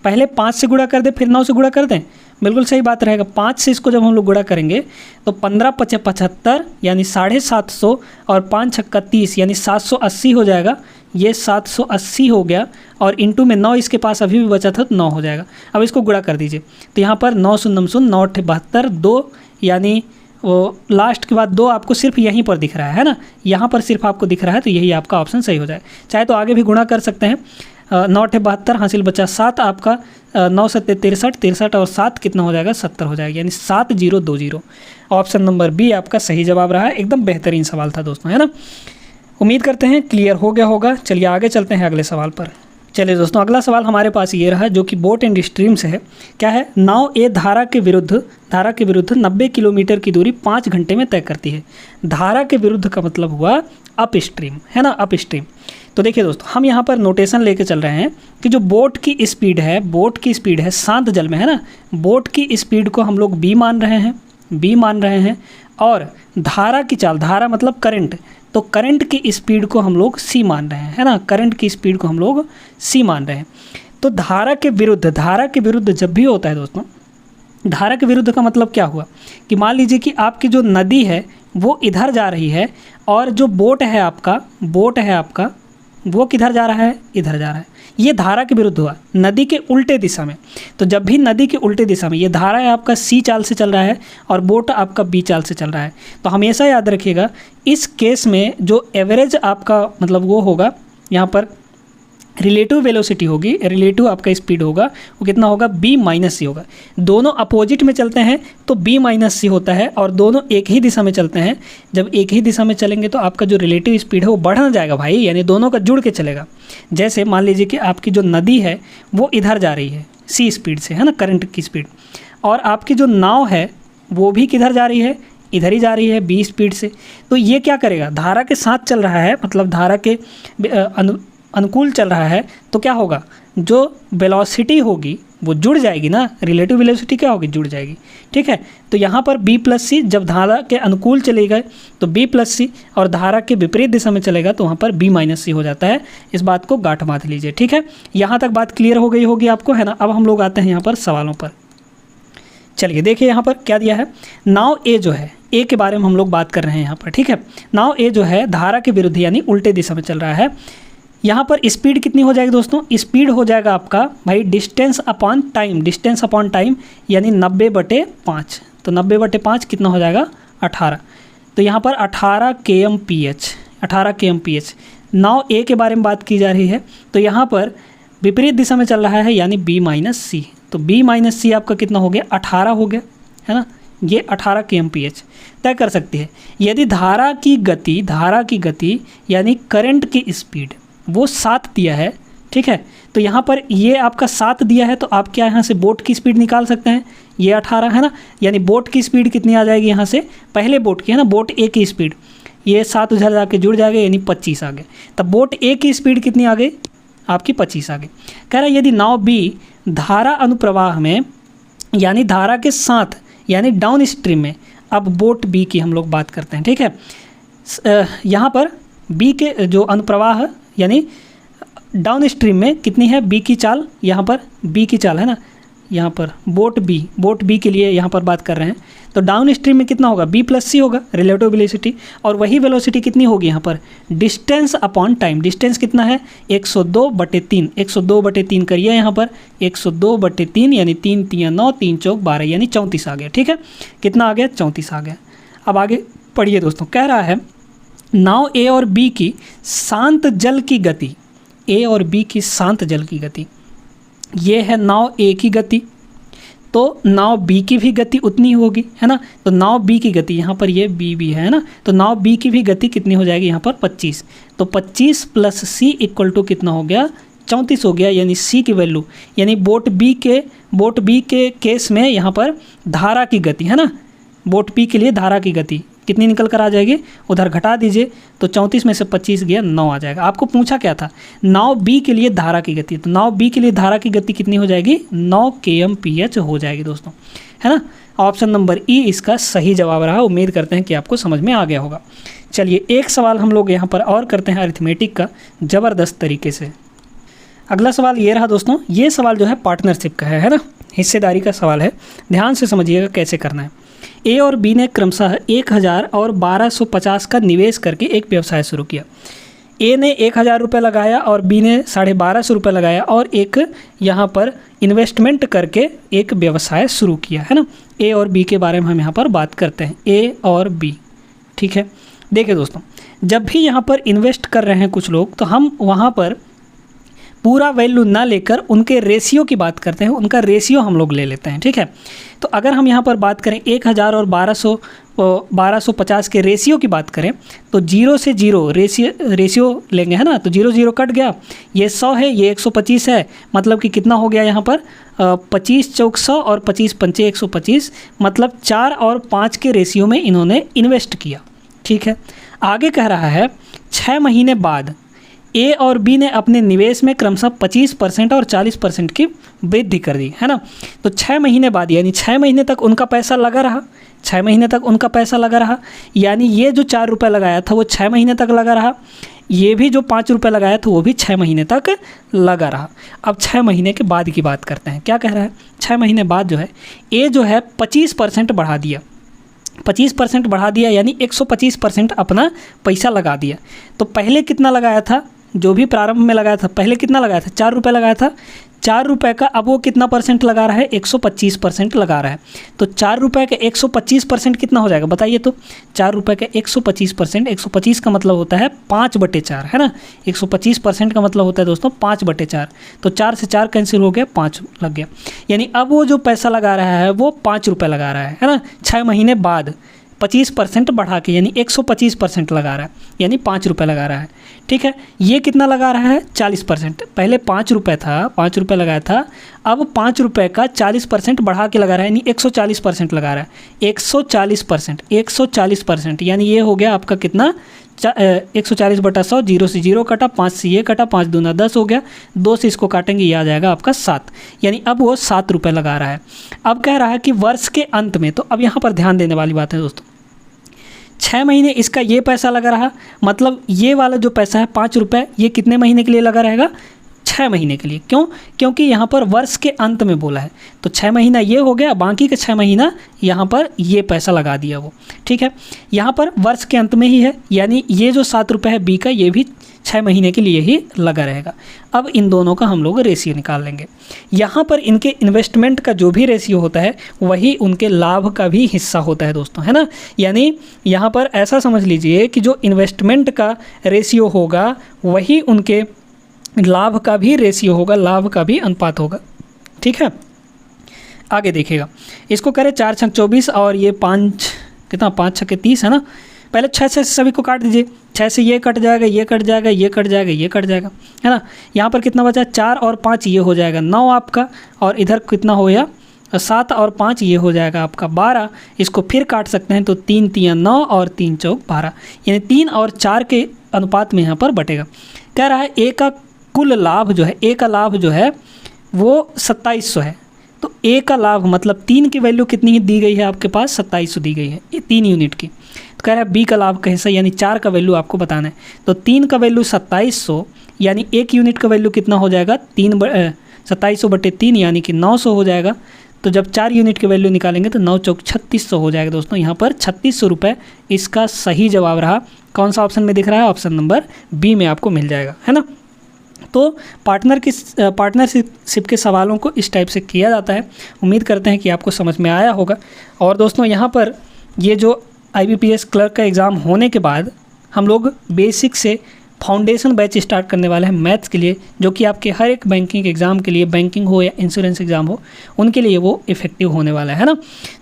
पहले 5 से गुणा कर दें फिर 9 से गुणा कर दें, बिल्कुल सही बात रहेगा। 5 से इसको जब हम लोग गुणा करेंगे तो 15 5 75 यानी 750 और 5 छक्का 30 यानी 780 हो जाएगा। ये 780 हो गया और इंटू में 9 इसके पास अभी भी बचा था तो 9 हो जाएगा। अब इसको गुणा कर दीजिए, तो यहाँ पर 9 शून्य 9 72 2 यानी वो लास्ट के बाद 2 आपको सिर्फ यहीं पर दिख रहा है ना, यहाँ पर सिर्फ आपको दिख रहा है, तो यही आपका ऑप्शन सही हो जाए। चाहे तो आगे भी गुणा कर सकते हैं। 9 72 हासिल बचा 7 आपका, 9 7 63 और 7 कितना हो जाएगा, 70 हो जाएगा, यानी 7020। ऑप्शन नंबर बी आपका सही जवाब रहा। एकदम बेहतरीन सवाल था दोस्तों, है ना। उम्मीद करते हैं क्लियर हो गया होगा। चलिए आगे चलते हैं अगले सवाल पर। चलिए दोस्तों अगला सवाल हमारे पास ये रहा, जो कि बोट एंड स्ट्रीम से है। क्या है, नाव ए धारा के विरुद्ध 90 किलोमीटर की दूरी 5 घंटे में तय करती है। धारा के विरुद्ध का मतलब हुआ अप स्ट्रीम, है ना, अप स्ट्रीम। तो देखिए दोस्तों हम यहाँ पर नोटेशन लेके चल रहे हैं कि जो बोट की स्पीड है शांत जल में, है ना, बोट की स्पीड को हम लोग बी मान रहे हैं और धारा की चाल, धारा मतलब करंट, तो करंट की स्पीड को हम लोग सी मान रहे हैं, है ना, करंट की स्पीड को हम लोग सी मान रहे हैं। तो धारा के विरुद्ध जब भी होता है दोस्तों, धारा के विरुद्ध का मतलब क्या हुआ कि मान लीजिए कि आपकी जो नदी है वो इधर जा रही है और जो बोट है आपका वो किधर जा रहा है, इधर जा रहा है। ये धारा के विरुद्ध हुआ, नदी के उल्टे दिशा में। तो जब भी नदी के उल्टे दिशा में, ये धारा है आपका सी चाल से चल रहा है और बोट आपका बी चाल से चल रहा है, तो हमेशा याद रखिएगा इस केस में जो एवरेज आपका मतलब वो होगा, यहाँ पर रिलेटिव वेलोसिटी होगी, रिलेटिव आपका स्पीड होगा, वो कितना होगा, b माइनस सी होगा। दोनों अपोजिट में चलते हैं तो b माइनस सी होता है, और दोनों एक ही दिशा में चलते हैं, जब एक ही दिशा में चलेंगे तो आपका जो रिलेटिव स्पीड है वो बढ़ना जाएगा भाई, यानी दोनों का जुड़ के चलेगा। जैसे मान लीजिए कि आपकी जो नदी है वो इधर जा रही है c स्पीड से, है ना, करंट की स्पीड, और आपकी जो नाव है वो भी किधर जा रही है, इधर ही जा रही है b स्पीड से। तो ये क्या करेगा, धारा के साथ चल रहा है, मतलब धारा के अनुकूल चल रहा है, तो क्या होगा, जो वेलोसिटी होगी वो जुड़ जाएगी ना, रिलेटिव वेलोसिटी क्या होगी, जुड़ जाएगी। ठीक है, तो यहाँ पर b प्लस सी, जब धारा के अनुकूल चलेगा तो b प्लस सी, और धारा के विपरीत दिशा में चलेगा तो वहाँ पर b माइनस सी हो जाता है। इस बात को गांठ बांध लीजिए। ठीक है, यहाँ तक बात क्लियर हो गई होगी आपको, है ना। अब हम लोग आते हैं यहाँ पर सवालों पर। चलिए देखिए यहाँ पर क्या दिया है, नाव ए जो है, ए के बारे में हम लोग बात कर रहे हैं यहाँ पर। ठीक है, नाव ए जो है धारा के विरुद्ध यानी उल्टे दिशा में चल रहा है। यहाँ पर स्पीड कितनी हो जाएगी दोस्तों, स्पीड हो जाएगा आपका भाई distance upon time, distance upon time यानी 90/5। तो 90/5 कितना हो जाएगा, 18। तो यहाँ पर 18 kmph, 18 kmph। नाव ए के बारे में बात की जा रही है, तो यहाँ पर विपरीत दिशा में चल रहा है यानी b माइनस सी। तो b माइनस सी आपका कितना हो गया, 18 हो गया, है ना। ये 18 kmph तय कर सकती है। यदि धारा की गति यानी करंट की स्पीड वो 7 दिया है, ठीक है, तो यहाँ पर ये आपका 7 दिया है, तो आप क्या यहाँ से बोट की स्पीड निकाल सकते हैं, ये 18 है ना, यानी बोट की स्पीड कितनी आ जाएगी यहाँ से, पहले बोट की, है ना, बोट ए की स्पीड, ये 7 उधर जाके जुड़ जाएगा यानी 25 आ गए। तब बोट ए की स्पीड कितनी आ गई, आपकी 25 आ गई। कह रहा है यदि नाव बी धारा अनुप्रवाह में यानी धारा के साथ यानी डाउन स्ट्रीम में, अब बोट बी की हम लोग बात करते हैं। ठीक है, यहाँ पर बी के जो अनुप्रवाह यानी डाउन स्ट्रीम में कितनी है बी की चाल, यहाँ पर बी की चाल है ना, यहाँ पर बोट बी के लिए यहाँ पर बात कर रहे हैं। तो डाउन स्ट्रीम में कितना होगा, बी प्लस सी होगा रिलेटिव वेलोसिटी, और वही वेलोसिटी कितनी होगी यहाँ पर, डिस्टेंस अपॉन टाइम। डिस्टेंस कितना है, 102/3, 102/3 करिए यहाँ पर, 102/3 यानी 3 3 9 3 4 12 यानी 34 आ गया। ठीक है, कितना आ गया, 34 आ गया। अब आगे पढ़िए दोस्तों, कह रहा है नाव ए और बी की शांत जल की गति, ए और बी की शांत जल की गति, ये है नाव ए की गति, तो नाव बी की भी गति उतनी होगी, है ना। तो नाव बी की गति, यहाँ पर ये बी भी है ना, तो नाव बी की भी गति कितनी हो जाएगी यहाँ पर 25। तो 25 प्लस सी इक्वल टू कितना हो गया, 34 हो गया, यानी सी की वैल्यू यानी बोट बी के केस में यहाँ पर धारा की गति, है ना, बोट बी के लिए धारा की गति कितनी निकल कर आ जाएगी, उधर घटा दीजिए, तो 34 में से 25 गया 9 आ जाएगा। आपको पूछा क्या था, नाव बी के लिए धारा की गति, तो नाव बी के लिए धारा की गति कितनी हो जाएगी, 9 kmph हो जाएगी दोस्तों, है ना। ऑप्शन नंबर ई इसका सही जवाब रहा। उम्मीद करते हैं कि आपको समझ में आ गया होगा। चलिए एक सवाल हम लोग यहाँ पर और करते हैं अरिथमेटिक का ज़बरदस्त तरीके से। अगला सवाल ये रहा दोस्तों, ये सवाल जो है पार्टनरशिप का है ना, हिस्सेदारी का सवाल है। ध्यान से समझिएगा कैसे करना है। ए और बी ने क्रमशः 1000 और 1250 का निवेश करके एक व्यवसाय शुरू किया। ए ने 1000 रुपये लगाया और बी ने 1250 रुपये लगाया और एक यहाँ पर इन्वेस्टमेंट करके एक व्यवसाय शुरू किया, है ना। ए और बी के बारे में हम यहाँ पर बात करते हैं, ए और बी। ठीक है, देखिए दोस्तों, जब भी यहाँ पर इन्वेस्ट कर रहे हैं कुछ लोग, तो हम वहाँ पर पूरा वैल्यू ना लेकर उनके रेशियो की बात करते हैं, उनका रेशियो हम लोग ले लेते हैं। ठीक है, तो अगर हम यहाँ पर बात करें 1000 और 1250 के रेशियो की बात करें, तो 0 से 0 रेशियो लेंगे, है ना। तो 0 0 कट गया, ये 100 है, ये 125 है, मतलब कि कितना हो गया यहाँ पर 25 चौक 100 और 25 पंचे 125, मतलब 4 और 5 के रेशियो में इन्होंने इन्वेस्ट किया। ठीक है, आगे कह रहा है 6 महीने बाद ए और बी ने अपने निवेश में क्रमशः 25% और 40% की वृद्धि कर दी, है ना। तो 6 महीने बाद यानी 6 महीने तक उनका पैसा लगा रहा, 6 महीने तक उनका पैसा लगा रहा, यानी ये जो 4 रुपये लगाया था वो 6 महीने तक लगा रहा। ये भी जो 5 रुपये लगाया था वो भी 6 महीने तक लगा रहा। अब 6 महीने के बाद की बात करते हैं, क्या कह रहा है। 6 महीने बाद जो है ए जो है 25% बढ़ा दिया, 25% बढ़ा दिया, यानी 125% अपना पैसा लगा दिया। तो पहले कितना लगाया था, जो भी प्रारंभ में लगाया था, पहले कितना लगाया था, 4 रुपये लगाया था, 4 रुपये का अब वो कितना परसेंट लगा रहा है, 125% लगा रहा है। तो 4 रुपये का 125% कितना हो जाएगा बताइए। तो 4 रुपये का 125%, 125 का मतलब होता है 5/4, है ना। 125% का मतलब होता है दोस्तों 5/4। तो 4 से 4 कैंसिल हो गया, 5 लग गया। यानी अब वो जो पैसा लगा रहा है वो 5 रुपये लगा रहा है ना। 6 महीने बाद 25% बढ़ा के यानी 125% लगा रहा है, यानी 5 रुपये लगा रहा है। ठीक है, ये कितना लगा रहा है, 40%। पहले 5 रुपये था, 5 रुपये लगाया था, अब 5 रुपये का 40% बढ़ा के लगा रहा है, यानी 140% लगा रहा है। 140%, 140%, यानी ये हो गया आपका कितना, 140/100, 0 से 0 कटा, 5 से ये कटा, 5 दूना 10 हो गया, 2 से इसको काटेंगे, ये आ जाएगा आपका 7, यानी अब वो 7 रुपये लगा रहा है। अब कह रहा है कि वर्ष के अंत में, तो अब यहाँ पर ध्यान देने वाली बात है दोस्तों, 6 महीने इसका ये पैसा लगा रहा, मतलब ये वाला जो पैसा है 5 रुपये, ये कितने महीने के लिए लगा रहेगा, 6 महीने के लिए। क्यों, क्योंकि यहाँ पर वर्ष के अंत में बोला है, तो 6 महीना ये हो गया, बाकी के 6 महीना यहाँ पर ये पैसा लगा दिया वो। ठीक है, यहाँ पर वर्ष के अंत में ही है, यानी ये जो 7 रुपये है बी का, ये भी 6 महीने के लिए ही लगा रहेगा। अब इन दोनों का हम लोग रेशियो निकाल लेंगे। यहाँ पर इनके इन्वेस्टमेंट का जो भी रेशियो होता है वही उनके लाभ का भी हिस्सा होता है दोस्तों, है ना। यानी यहाँ पर ऐसा समझ लीजिए कि जो इन्वेस्टमेंट का रेशियो होगा वही उनके लाभ का भी रेशियो होगा, लाभ का भी अनुपात होगा। ठीक है, आगे देखिएगा, इसको करें 4 छक 24 और ये 5 कितना, 5 छक्के 30 है ना। पहले 6 से सभी को काट दीजिए, 6 से ये कट जाएगा, ये कट जाएगा, ये कट जाएगा, ये कट जाएगा, है ना। यहाँ पर कितना बचा, 4 और 5 ये हो जाएगा 9 आपका, और इधर कितना हो गया, 7 और 5 ये हो जाएगा आपका 12। इसको फिर काट सकते हैं, तो 3 3 9 और 3 चौक 12, यानी 3 और 4 के अनुपात में यहाँ पर बटेगा। कह रहा है ए का कुल लाभ जो है, ए का लाभ जो है वो 2700 है। तो ए का लाभ मतलब 3 की वैल्यू कितनी दी गई है आपके पास, 2700 दी गई है, ये 3 यूनिट की। तो कह रहा है बी का लाभ कैसा, यानी 4 का वैल्यू आपको बताना है। तो 3 का वैल्यू 2700, यानी 1 यूनिट का वैल्यू कितना हो जाएगा, 2700/3 यानी कि 900 हो जाएगा। तो जब 4 यूनिट की वैल्यू निकालेंगे तो 9 चौक 3600 हो जाएगा दोस्तों। यहाँ पर 3600 रुपये इसका सही जवाब रहा। कौन सा ऑप्शन में दिख रहा है, ऑप्शन नंबर बी में आपको मिल जाएगा, है ना। तो पार्टनरशिप के सवालों को इस टाइप से किया जाता है। उम्मीद करते हैं कि आपको समझ में आया होगा। और दोस्तों यहाँ पर ये जो IBPS क्लर्क का एग्ज़ाम होने के बाद हम लोग बेसिक से फाउंडेशन बैच स्टार्ट करने वाले हैं मैथ्स के लिए, जो कि आपके हर एक बैंकिंग एग्ज़ाम के लिए, बैंकिंग हो या इंश्योरेंस एग्ज़ाम हो, उनके लिए वो इफ़ेक्टिव होने वाला है ना।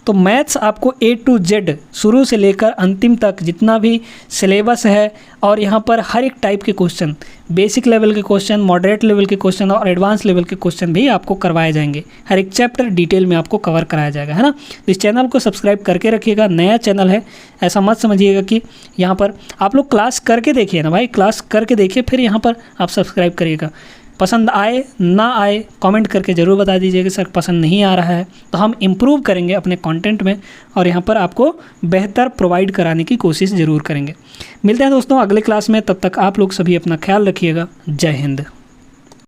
तो मैथ्स आपको A to Z शुरू से लेकर अंतिम तक जितना भी सिलेबस है, और यहाँ पर हर एक टाइप के क्वेश्चन, बेसिक लेवल के क्वेश्चन, मॉडरेट लेवल के क्वेश्चन और एडवांस लेवल के क्वेश्चन भी आपको करवाए जाएंगे। हर एक चैप्टर डिटेल में आपको कवर कराया जाएगा, है ना। तो इस चैनल को सब्सक्राइब करके रखिएगा, नया चैनल है, ऐसा मत समझिएगा कि यहाँ पर आप लोग क्लास करके देखिए ना भाई, क्लास करके देखिए फिर यहाँ पर आप सब्सक्राइब करिएगा। पसंद आए ना आए कमेंट करके ज़रूर बता दीजिए कि सर पसंद नहीं आ रहा है, तो हम इम्प्रूव करेंगे अपने कंटेंट में और यहाँ पर आपको बेहतर प्रोवाइड कराने की कोशिश ज़रूर करेंगे। मिलते हैं दोस्तों अगले क्लास में, तब तक आप लोग सभी अपना ख्याल रखिएगा। जय हिंद।